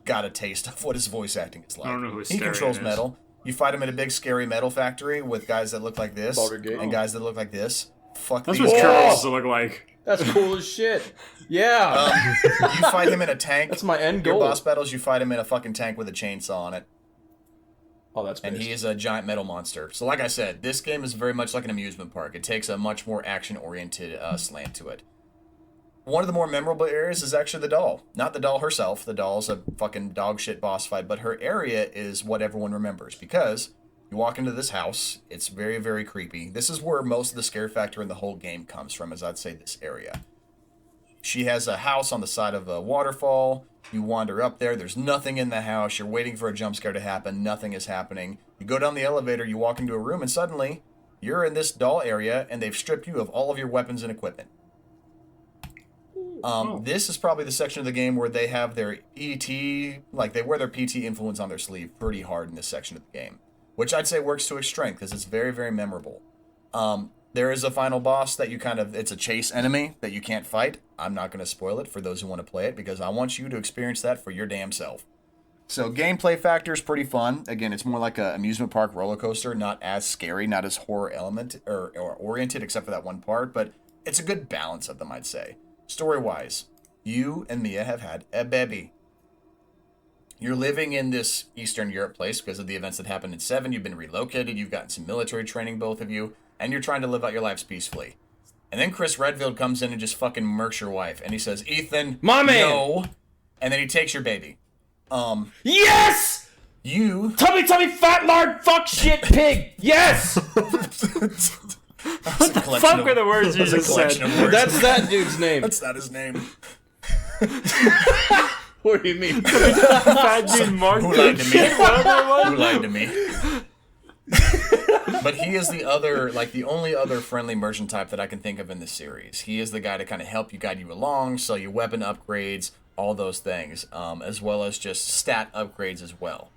got a taste of what his voice acting is like. I don't know who He Asterion controls is. metal. You fight him in a big scary metal factory with guys that look like this Baldur's Gate. and guys that look like this. Fuck That's these what guys. Carol to look like. That's cool as shit. Yeah. You fight him in a tank. That's my end Your goal. boss battles, you fight him in a fucking tank with a chainsaw on it. Oh, that's And based. he is a giant metal monster. So like I said, this game is very much like an amusement park. It takes a much more action-oriented slant to it. One of the more memorable areas is actually the doll. Not the doll herself. The doll's a fucking dog shit boss fight, but her area is what everyone remembers. Because you walk into this house, it's very, very creepy. This is where most of the scare factor in the whole game comes from, as I'd say this area. She has a house on the side of a waterfall. You wander up there. There's nothing in the house. You're waiting for a jump scare to happen. Nothing is happening. You go down the elevator. You walk into a room, and suddenly you're in this doll area, and they've stripped you of all of your weapons and equipment. This is probably the section of the game where they have their PT, like they wear their PT influence on their sleeve pretty hard in this section of the game, which I'd say works to its strength because it's very, very memorable. There is a final boss that you it's a chase enemy that you can't fight. I'm not going to spoil it for those who want to play it because I want you to experience that for your damn self. So gameplay factor is pretty fun. Again, it's more like an amusement park roller coaster, not as scary, not as horror element or oriented except for that one part, but it's a good balance of them, I'd say. Story-wise, you and Mia have had a baby. You're living in this Eastern Europe place because of the events that happened in 7. You've been relocated, you've gotten some military training, both of you, and you're trying to live out your lives peacefully. And then Chris Redfield comes in and just fucking murks your wife, and he says, "Ethan, My man!" no." And then he takes your baby. Yes! You... Tummy, fat, lard, fuck, shit, pig. Yes! What the fuck were the words you just said? That's that dude's name. That's not his name. What do you mean? Fat dude Mark. Who lied to me? Whatever it was. Who lied to me? But he is the only other friendly merchant type that I can think of in this series. He is the guy to kind of help you, guide you along, sell you weapon upgrades, all those things, as well as just stat upgrades as well.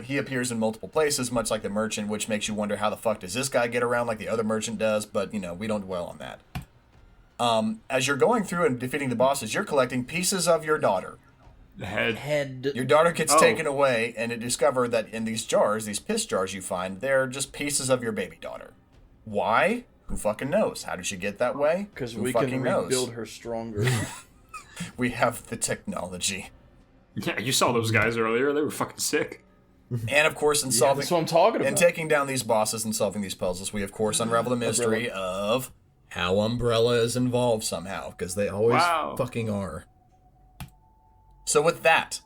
He appears in multiple places, much like the merchant, which makes you wonder how the fuck does this guy get around like the other merchant does, but, we don't dwell on that. As you're going through and defeating the bosses, you're collecting pieces of your daughter. The head. Your daughter gets Oh. taken away, and it discovered that in these jars, these piss jars you find, they're just pieces of your baby daughter. Why? Who fucking knows? How did she get that way? Because Who we can fucking knows? rebuild her stronger. We have the technology. Yeah, you saw those guys earlier. They were fucking sick. And of course, in Yeah, solving that's what I'm talking about. and taking down these bosses and solving these puzzles, we of course unravel the mystery of how Umbrella is involved somehow, because they always Wow. fucking are. So with that,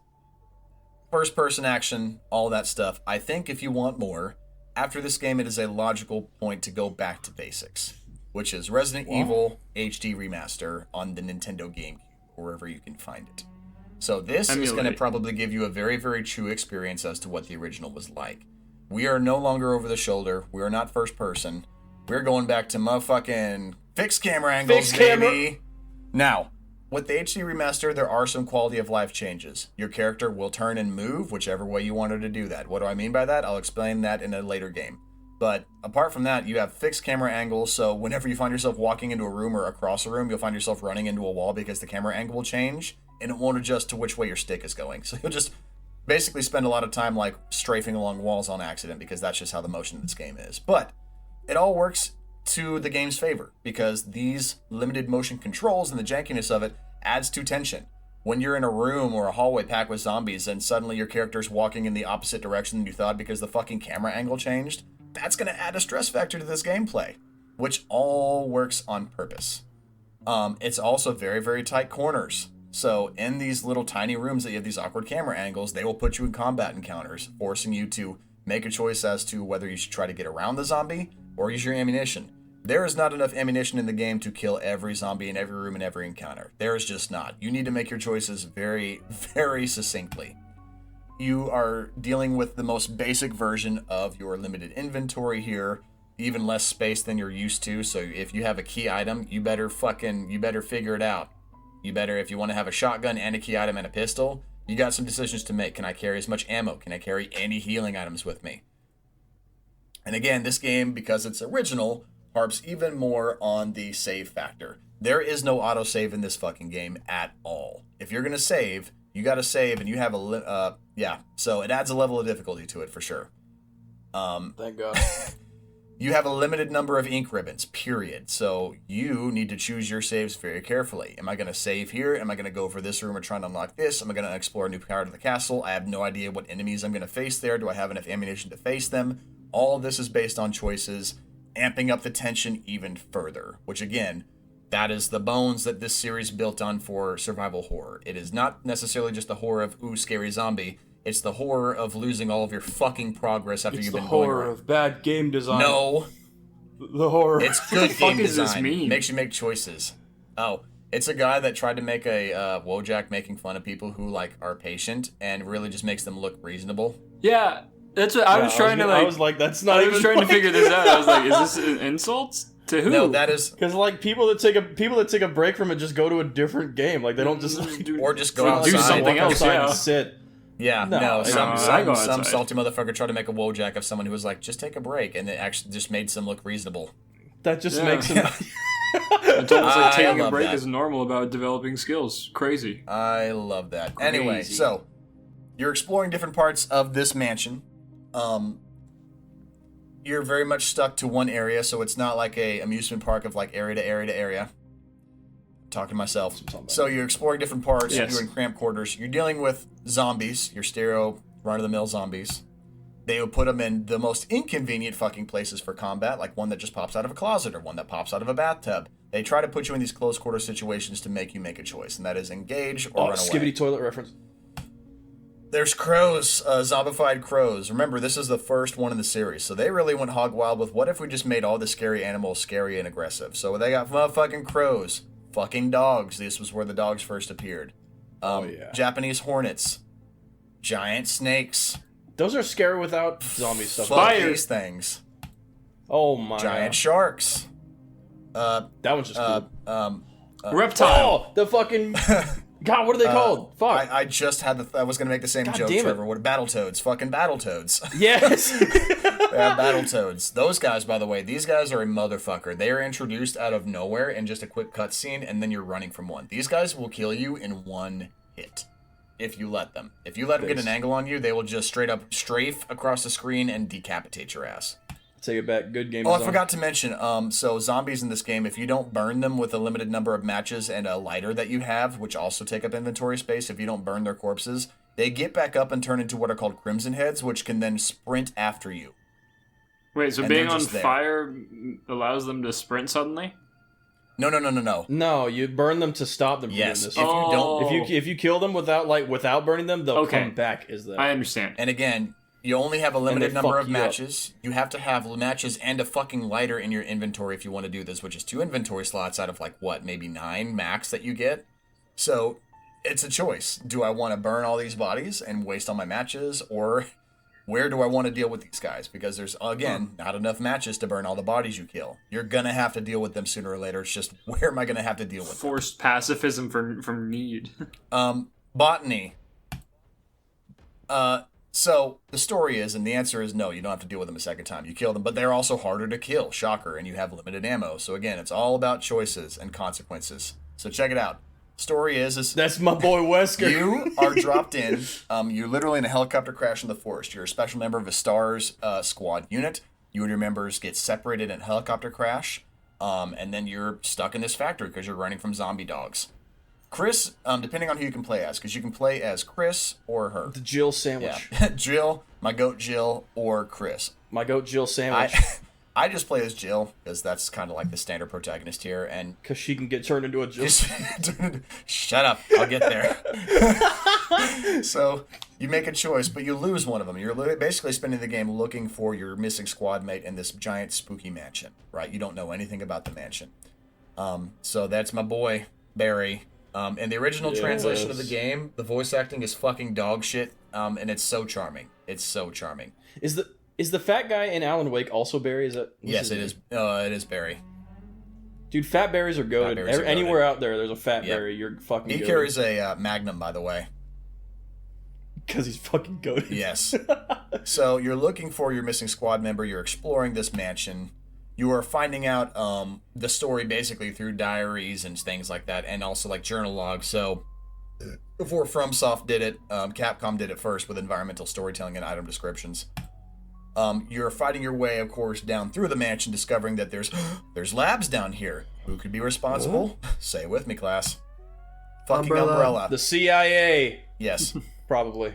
first person action, all that stuff, I think if you want more, after this game it is a logical point to go back to basics, which is Resident Evil HD Remaster on the Nintendo GameCube, wherever you can find it. So this is going to Emulate. probably give you a very, very true experience as to what the original was like. We are no longer over the shoulder. We are not first person. We're going back to motherfucking fixed camera angles, Fixed camera. baby. Now, with the HD Remaster, there are some quality of life changes. Your character will turn and move whichever way you want her to do that. What do I mean by that? I'll explain that in a later game. But apart from that, you have fixed camera angles, so whenever you find yourself walking into a room or across a room, you'll find yourself running into a wall because the camera angle will change, and it won't adjust to which way your stick is going. So you'll just basically spend a lot of time like strafing along walls on accident because that's just how the motion of this game is. But it all works to the game's favor because these limited motion controls and the jankiness of it adds to tension. When you're in a room or a hallway packed with zombies and suddenly your character's walking in the opposite direction than you thought because the fucking camera angle changed, that's going to add a stress factor to this gameplay, which all works on purpose. It's also very, very tight corners. So in these little tiny rooms that you have these awkward camera angles, they will put you in combat encounters, forcing you to make a choice as to whether you should try to get around the zombie or use your ammunition. There is not enough ammunition in the game to kill every zombie in every room and every encounter. There is just not. You need to make your choices very, very succinctly. you are dealing with the most basic version of your limited inventory here, even less space than you're used to. So if you have a key item, you better figure it out. You better, if you want to have a shotgun and a key item and a pistol, you got some decisions to make. Can I carry as much ammo? Can I carry any healing items with me? And again, this game, because it's original, harps even more on the save factor. There is no autosave in this fucking game at all. If you're gonna save, you gotta save, and you have so it adds a level of difficulty to it for sure. Thank God. You have a limited number of ink ribbons, period. So you need to choose your saves very carefully. Am I going to save here? Am I going to go for this room or try and unlock this? Am I going to explore a new part of the castle? I have no idea what enemies I'm going to face there. Do I have enough ammunition to face them? All of this is based on choices, amping up the tension even further, which again, that is the bones that this series built on for survival horror. It is not necessarily just the horror of, ooh, scary zombie. It's the horror of losing all of your fucking progress after It's you've the been going horror around. of bad game design. No. The horror. It's What good the fuck game does this design. mean? Makes you make choices. Oh, it's a guy that tried to make a Wojak making fun of people who like are patient and really just makes them look reasonable. Yeah, that's what I was trying to like. I was like, that's not I even. was trying to figure this out. I was like, is this an insult to who? No, that is, Because like people that take a break from it just go to a different game. Like they don't just like, or just go do outside. something walk else, outside yeah. and sit. Yeah, No, no, I some go outside. salty motherfucker tried to make a Wojak of someone who was like, just take a break, and it actually just made them look reasonable. That just Yeah. makes him. It's almost like I taking a love break that. is normal about developing skills. Crazy. I love that. Anyway, Crazy. so you're exploring different parts of this mansion. You're very much stuck to one area, so it's not like a amusement park of like area to area to area. Talking to myself. So you're exploring different parts. Yes. You're in cramped quarters. You're dealing with zombies. Your stereo run-of-the-mill zombies. They would put them in the most inconvenient fucking places for combat, like one that just pops out of a closet or one that pops out of a bathtub. They try to put you in these close quarter situations to make you make a choice, and that is engage or Oh, run away. skibbity toilet reference. There's crows, zombified crows. Remember, this is the first one in the series, so they really went hog wild with what if we just made all the scary animals scary and aggressive? So they got motherfucking crows, fucking dogs. This was where the dogs first appeared. Yeah. Japanese hornets, giant snakes, Those are scary without zombie stuff. fuck Fire. these things, Oh my giant God. sharks. That one's just cool. Reptile. Oh, the fucking. God, what are they called? Fuck. I just had I was gonna make the same God joke, damn it. Trevor. What Battletoads? Fucking Battletoads. Yes. Yeah, Battletoads. Those guys, by the way, these guys are a motherfucker. They are introduced out of nowhere in just a quick cutscene, and then you're running from one. These guys will kill you in one hit, if you let them. If you let them get an angle on you, they will just straight up strafe across the screen and decapitate your ass. Take it back. Good game. Oh, I design. forgot to mention, so zombies in this game, if you don't burn them with a limited number of matches and a lighter that you have, which also take up inventory space, if you don't burn their corpses, they get back up and turn into what are called Crimson Heads, which can then sprint after you. Wait, so And being they're on just there. fire allows them to sprint suddenly? No. No, you burn them to stop them from Yes, doing if this. you don't... If you kill them without burning them, they'll Okay. come back. Is that? I understand. And again, you only have a limited they number fuck of you up. matches. You have to have matches and a fucking lighter in your inventory if you want to do this, which is 2 inventory slots out of like, what, maybe 9 max that you get? So, it's a choice. Do I want to burn all these bodies and waste all my matches, or where do I want to deal with these guys? Because there's, again, not enough matches to burn all the bodies you kill. You're gonna have to deal with them sooner or later. It's just, where am I gonna have to deal with them? Forced pacifism from need. Botany. So the story is, and the answer is no, you don't have to deal with them a second time. You kill them, but they're also harder to kill. Shocker, and you have limited ammo. So again, it's all about choices and consequences. So check it out. Story is That's my boy Wesker. you are dropped in. You're literally in a helicopter crash in the forest. You're a special member of a STARS squad unit. You and your members get separated in a helicopter crash, and then you're stuck in this factory because you're running from zombie dogs. Chris, depending on who you can play as, because you can play as Chris or her. The Jill sandwich. Yeah, Jill, my goat Jill, or Chris. My goat Jill sandwich. I just play as Jill because that's kind of like the standard protagonist here, and Because she can get turned into a Jill. just shut up, I'll get there. So you make a choice, but you lose one of them. You're basically spending the game looking for your missing squad mate in this giant spooky mansion, right? You don't know anything about the mansion. So that's my boy Barry. In the original translation of the Yes. game, the voice acting is fucking dog shit, and it's so charming. It's so charming. Is the fat guy in Alan Wake also Barry? Is that? what's Yes, his it name? is. It is Barry. Dude, fat berries are goated. berries are goated. Anywhere out there, there's a fat Yep. berry. You're fucking. He carries a Magnum, by the way. because he's fucking goated. Yes. So you're looking for your missing squad member. You're exploring this mansion. You are finding out the story basically through diaries and things like that, and also like journal logs. So before FromSoft did it, Capcom did it first with environmental storytelling and item descriptions. You're fighting your way, of course, down through the mansion, discovering that there's labs down here. Who could be responsible? Say it with me, class. Fucking Umbrella. The CIA, Yes. probably.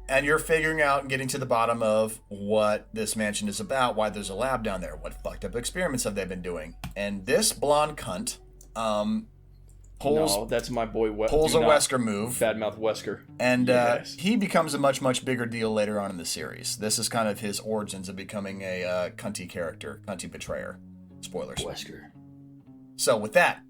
And you're figuring out and getting to the bottom of what this mansion is about, why there's a lab down there, what fucked up experiments have they been doing. And this blonde cunt pulls No, that's my boy. pulls Do a not Wesker move, Badmouth Wesker. and Yes. he becomes a much bigger deal later on in the series. This is kind of his origins of becoming a cunty character, cunty betrayer. Spoilers. Wesker. So with that,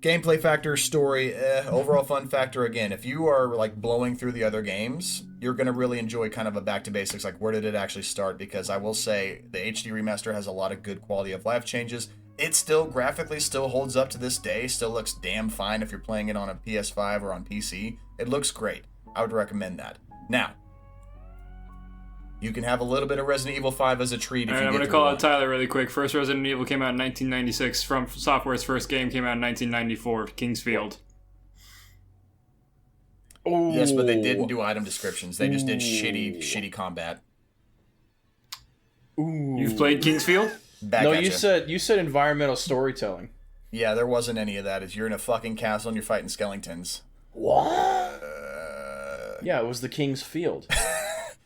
gameplay factor, story, overall fun factor. Again, if you are like blowing through the other games, you're gonna really enjoy kind of a back to basics, like where did it actually start? Because I will say the HD remaster has a lot of good quality of life changes. It still graphically still holds up to this day. Still looks damn fine if you're playing it on a PS5 or on PC. It looks great. I would recommend that. Now, you can have a little bit of Resident Evil 5 as a treat if All right, you I'm get going to through call one. out Tyler really quick. First Resident Evil came out in 1996. From Software's first game came out in 1994, Kingsfield. Oh, Yes, but they didn't do item descriptions. They just did shitty combat. Ooh. You've played Kingsfield? Back No, at you ya. said environmental storytelling. Yeah, there wasn't any of that. It's you're in a fucking castle and you're fighting skeletons. What? Yeah, it was the King's Field.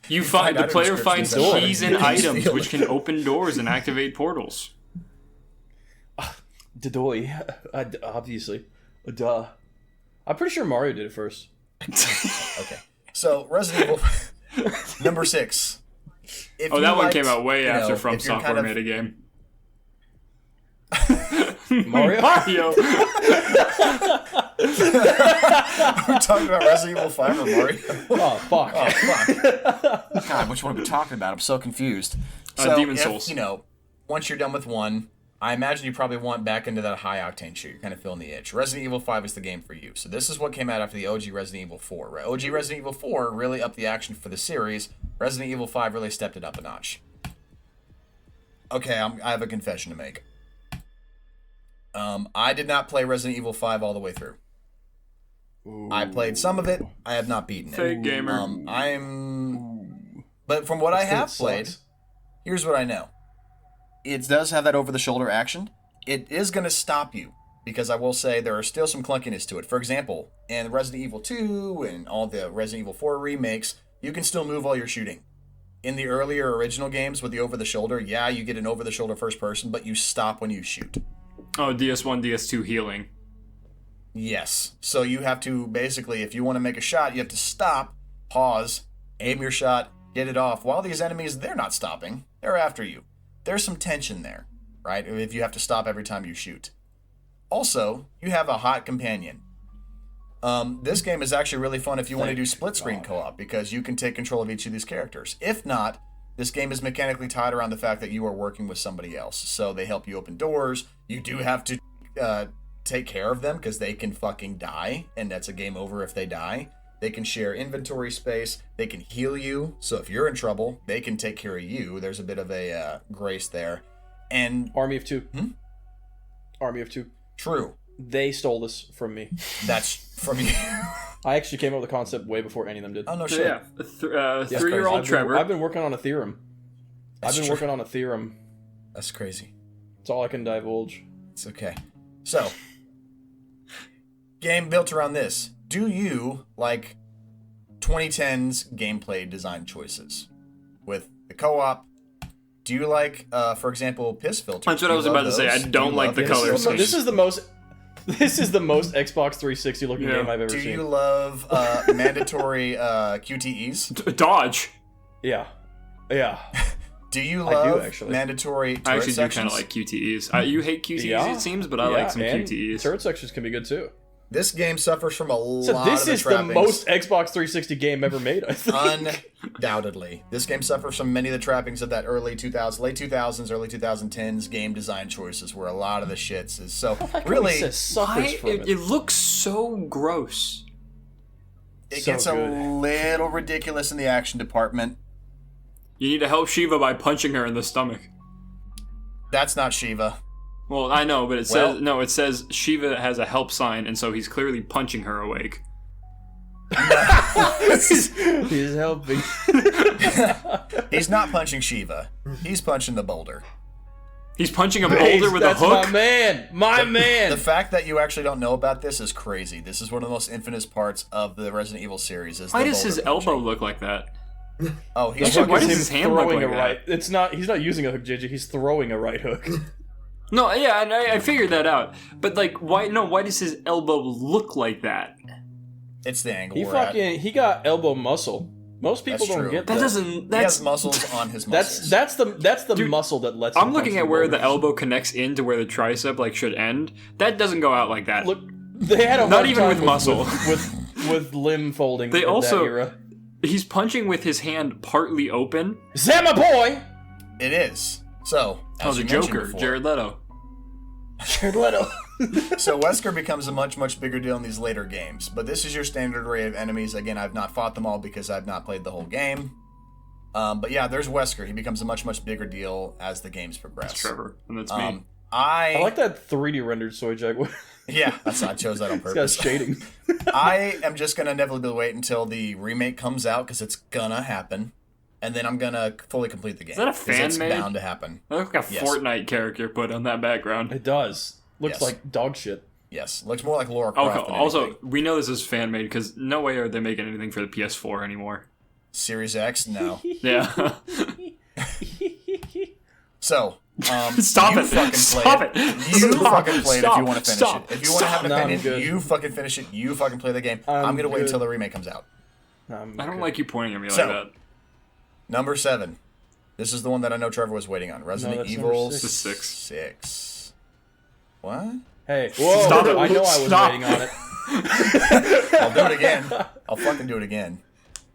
You find the item player finds descriptions keys and and Kingsfield. items which can open doors and activate portals. Dodoy, obviously. Duh. I'm pretty sure Mario did it first. Okay. So, Resident Evil number 6. If Oh, you that one liked, came out way you after know, From if you're Software kind of- made a game. Mario? Mario. We're talking about Resident Evil 5 or Mario? Oh, fuck. Oh, fuck. God, which one are we talking about? I'm so confused. So, Demon's if, Souls. you know, once you're done with one, I imagine you probably want back into that high-octane shit. You're kind of feeling the itch. Resident Evil 5 is the game for you. So this is what came out after the OG Resident Evil 4. Right? OG Resident Evil 4 really upped the action for the series. Resident Evil 5 really stepped it up a notch. Okay, I have a confession to make. I did not play Resident Evil 5 all the way through. I played some of it. I have not beaten it. Fake gamer. But from what I Still have sucks. played, here's what I know. It does have that over-the-shoulder action. It is going to stop you, because I will say there are still some clunkiness to it. For example, in Resident Evil 2 and all the Resident Evil 4 remakes, you can still move while you're shooting. In the earlier original games with the over-the-shoulder, yeah, you get an over-the-shoulder first person, but you stop when you shoot. Oh, DS1, DS2 healing. Yes. So you have to basically, if you want to make a shot, you have to stop, pause, aim your shot, get it off. While these enemies, they're not stopping. They're after you. There's some tension there, right? If you have to stop every time you shoot. Also, you have a hot companion. This game is actually really fun if you want to do split screen co-op, because you can take control of each of these characters. If not, this game is mechanically tied around the fact that you are working with somebody else. So they help you open doors. You do have to take care of them because they can fucking die, and that's a game over if they die. They can share inventory space. They can heal you. So if you're in trouble, they can take care of you. There's a bit of a grace there. And Army of Two. Army of Two. true, They stole this from me. that's from you. I actually came up with the concept way before any of them did. Oh, no So shit. yeah, three-year-old I've been- Trevor. I've been working on a theorem. That's I've been true. working on a theorem. That's crazy. It's all I can divulge. It's okay. So, game built around this. Do you like 2010's gameplay design choices with the co-op? Do you like, for example, piss filters? That's what Do I you was love about to say. I those? Do don't you like love the piss colors. filters? This is the most. This is the most Xbox 360 looking Yeah. game I've ever Do seen. you love mandatory QTEs? Dodge. Yeah. Yeah. Do you I do, love actually. mandatory turret I actually do kind sections? of like QTEs. You hate QTEs, Yeah. it seems, but I Yeah, like some and QTEs. Turret sections can be good too. This game suffers from a So lot this of the is the trappings. most Xbox 360 game ever made, I think. Undoubtedly. This game suffers from many of the trappings of that late 2000s, early 2010s game design choices, where a lot of the shits is so really It suffers from it. It looks so gross. it so gets good. a little ridiculous in the action department. You need to help Shiva by punching her in the stomach. That's not Shiva. Well, I know, but it Well- says no. It says Shiva has a help sign, and so he's clearly punching her awake. He's helping. He's not punching Shiva. He's punching the boulder. He's punching a boulder with a That's hook. my man. My man. The fact that you actually don't know about this is crazy. This is one of the most infamous parts of the Resident Evil series. Is Why the does his boulder punching. elbow look like that? Oh, he's Actually, why fucking- does his hand look throwing like a that? right? It's not. He's not using a hook, JJ. He's throwing a right hook. No, yeah, and I figured that out. But like, why? No, why does his elbow look like that? It's the angle He we're at. he got elbow muscle. Most people That's don't true. get That that. doesn't. He has That's. muscles on his muscles. That's the Dude, muscle that lets. I'm him looking punch at where the boulders. elbow connects into where the tricep like should end. That doesn't go out like that. Look, they had a Not hard even time with muscle. with limb folding. They in also- that era. He's punching with his hand partly open. Is that my boy? It is. So, Oh, as the you mentioned Joker, before, Jared Leto. Jared Leto. So Wesker becomes a much, much bigger deal in these later games. But this is your standard array of enemies. Again, I've not fought them all because I've not played the whole game. But yeah, there's Wesker. He becomes a much, much bigger deal as the games progress. That's Trevor, and that's me. I like that 3D rendered soy jaguar. Yeah, I chose that on It's got purpose. shading. I am just gonna inevitably wait until the remake comes out because it's gonna happen, and then I'm gonna fully complete the game. that a 'cause fan It's made? bound to happen. That looks like a Yes. Fortnite character put on that background. It does. Looks Yes. like dog shit. Yes, looks more like Laura Croft. Okay, than also, anything. we know this is fan made because no way are they making anything for the PS4 anymore. Series X, no. Yeah. So, Stop you it. fucking play Stop it. You Stop. fucking play it if Stop. you want to finish Stop. it. If you want to have an No, I'm opinion, good. you fucking finish it. You fucking play the game. I'm gonna wait good. until the remake comes out. I don't like you pointing at me So- like that. Number 7. This is the one that I know Trevor was waiting on. Resident that's Evil number 6. 6. What? Hey, whoa! Stop it. I know I was Stop. waiting on it. I'll do it again. I'll fucking do it again.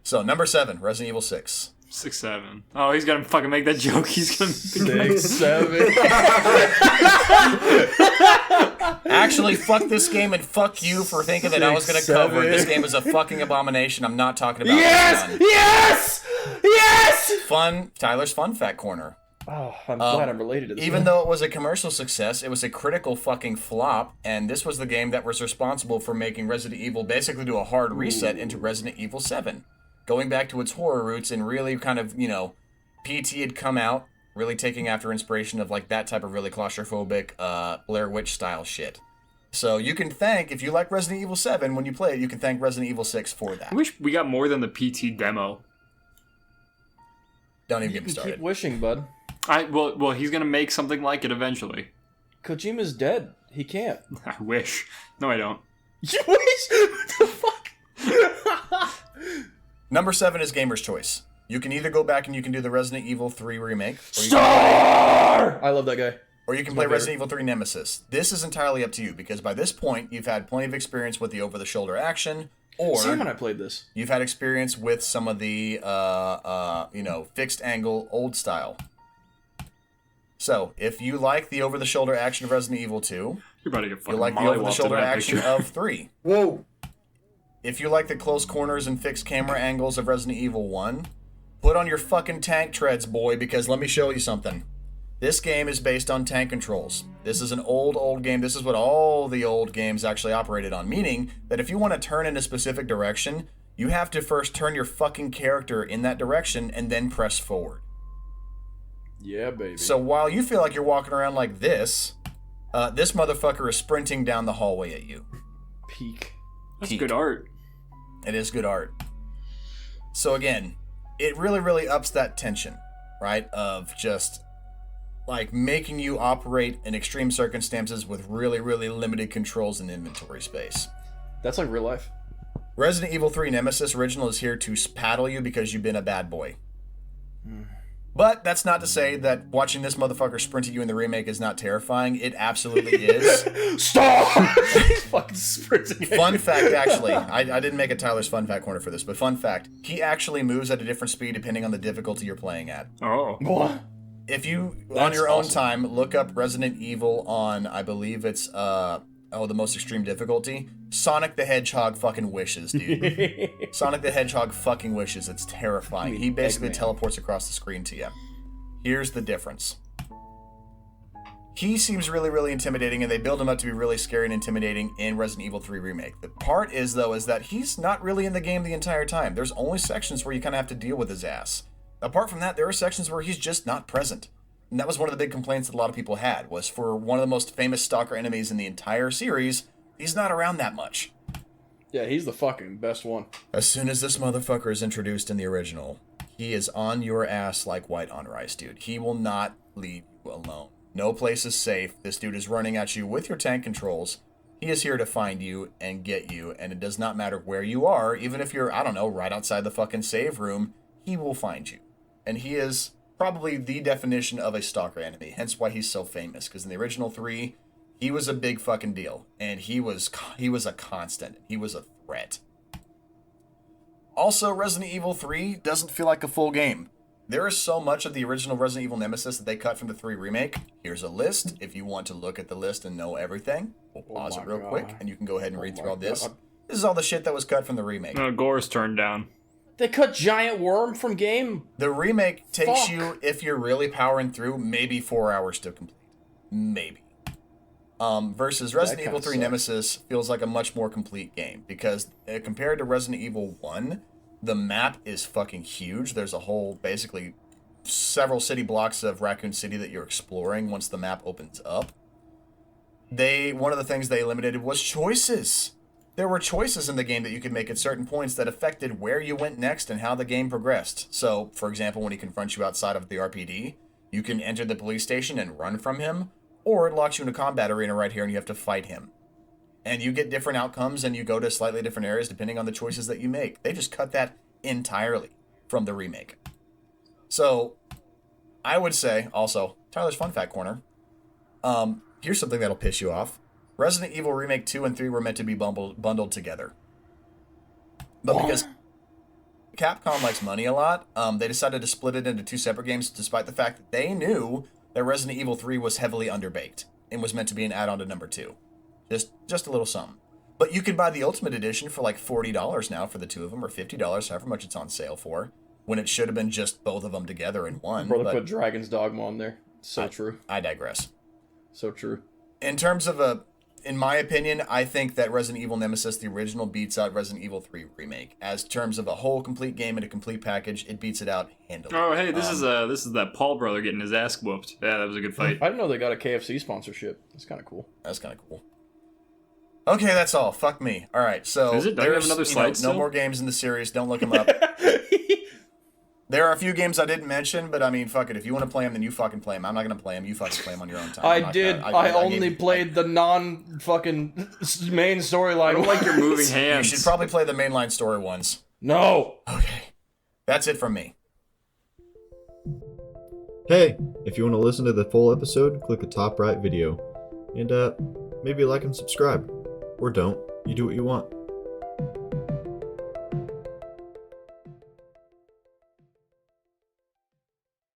So, number 7, Resident Evil 6. 6, 7. Oh, he's gonna fucking make that joke. He's gonna. 6, 7. Actually, fuck this game and fuck you for thinking that I was going to 6, cover it. 7. This game is a fucking abomination. I'm not talking about it. Yes! It's Yes! Yes! fun. Tyler's Fun Fact Corner. Oh, I'm glad I'm related to this. Even one. though it was a commercial success, it was a critical fucking flop, and this was the game that was responsible for making Resident Evil basically do a hard reset into Resident Evil 7. Going back to its horror roots and really kind of, PT had come out, really taking after inspiration of like that type of really claustrophobic Blair Witch style shit. So you can thank, if you like Resident Evil 7, when you play it, you can thank Resident Evil 6 for that. I wish we got more than the PT demo. Don't even you get me can keep started. wishing, bud. Well, he's gonna make something like it eventually. Kojima's dead. He can't. I wish. No, I don't. You wish? What the fuck? Number 7 is Gamer's Choice. You can either go back and you can do the Resident Evil 3 remake, or you can Star! I love that guy. Or you can play Resident Evil 3 Nemesis. This is entirely up to you, because by this point, you've had plenty of experience with the over-the-shoulder action, or Sam and I played this. you've had experience with some of the, fixed angle, old style. So, if you like the over-the-shoulder action of Resident Evil 2, You're about to get fucking you like the mollywopped in over-the-shoulder that action picture. of 3. Whoa. If you like the close corners and fixed camera angles of Resident Evil 1, put on your fucking tank treads, boy, because let me show you something. This game is based on tank controls. This is an old game. This is what all the old games actually operated on, meaning that if you want to turn in a specific direction, you have to first turn your fucking character in that direction and then press forward. Yeah, baby. So while you feel like you're walking around like this motherfucker is sprinting down the hallway at you. Peak. That's Peak. good art. It is good art. So again, it really, really ups that tension, right? Of just like making you operate in extreme circumstances with really, really limited controls and inventory space. That's like real life. Resident Evil 3 Nemesis Original is here to paddle you because you've been a bad boy. But that's not to say that watching this motherfucker sprint at you in the remake is not terrifying. It absolutely is. Stop! He's fucking sprinting. Fun fact, actually, I didn't make a Tyler's fun fact corner for this, but fun fact, he actually moves at a different speed depending on the difficulty you're playing at. Oh. What? If you, on That's your own awesome. time, look up Resident Evil on, I believe it's, the most extreme difficulty, Sonic the Hedgehog fucking wishes, dude. Sonic the Hedgehog fucking wishes. It's terrifying. He basically Eggman. teleports across the screen to you. Here's the difference. He seems really, really intimidating, and they build him up to be really scary and intimidating in Resident Evil 3 Remake. The part is, though, is that he's not really in the game the entire time. There's only sections where you kind of have to deal with his ass. Apart from that, there are sections where he's just not present. And that was one of the big complaints that a lot of people had, was for one of the most famous stalker enemies in the entire series, he's not around that much. Yeah, he's the fucking best one. As soon as this motherfucker is introduced in the original, he is on your ass like white on rice, dude. He will not leave you alone. No place is safe. This dude is running at you with your tank controls. He is here to find you and get you, and it does not matter where you are, even if you're, I don't know, right outside the fucking save room, he will find you. And he is probably the definition of a stalker enemy, hence why he's so famous, because in the original 3, he was a big fucking deal, and he was a constant. He was a threat. Also, Resident Evil 3 doesn't feel like a full game. There is so much of the original Resident Evil Nemesis that they cut from the 3 remake. Here's a list. If you want to look at the list and know everything, we'll pause my it real God. quick, and you can go ahead and read through all this. God. This is all the shit that was cut from the remake. No, Gore's turned down. They cut Giant Worm from game. The remake takes Fuck. you, if you're really powering through, maybe 4 hours to complete. Maybe. Versus Resident That Evil kinda 3 sucks. Nemesis feels like a much more complete game, because compared to Resident Evil 1, the map is fucking huge. There's a whole, basically, several city blocks of Raccoon City that you're exploring once the map opens up. One of the things they eliminated was choices. There were choices in the game that you could make at certain points that affected where you went next and how the game progressed. So, for example, when he confronts you outside of the RPD, you can enter the police station and run from him, or it locks you in a combat arena right here and you have to fight him. And you get different outcomes and you go to slightly different areas depending on the choices that you make. They just cut that entirely from the remake. So, I would say, also, Tyler's Fun Fact Corner. Here's something that'll piss you off. Resident Evil Remake 2 and 3 were meant to be bundled together. But because Capcom likes money a lot, they decided to split it into 2 separate games, despite the fact that they knew that Resident Evil 3 was heavily underbaked and was meant to be an add-on to number 2. Just a little something. But you can buy the Ultimate Edition for like $40 now for the 2 of them, or $50, however much it's on sale for, when it should have been just both of them together in one. Brother but put Dragon's Dogma on there. So true. I digress. So true. In terms of in my opinion, I think that Resident Evil Nemesis, the original, beats out Resident Evil 3 Remake. As terms of a whole complete game and a complete package, it beats it out handily. Oh, hey, this is that Paul brother getting his ass whooped. Yeah, that was a good fight. I didn't know they got a KFC sponsorship. That's kind of cool. That's kind of cool. Okay, that's all. Fuck me. All right, so Is it? Don't you have there's, another slide no still? more games in the series. Don't look them up. There are a few games I didn't mention, but I mean, fuck it. If you want to play them, then you fucking play them. I'm not gonna play them. You fucking play them on your own time. I'm I not did. gonna- I gave only you- played the non-fucking main storyline. I don't like your moving You hands. should probably play the mainline story ones. No. Okay, that's it from me. Hey, if you want to listen to the full episode, click the top right video. And maybe like and subscribe. Or don't. You do what you want.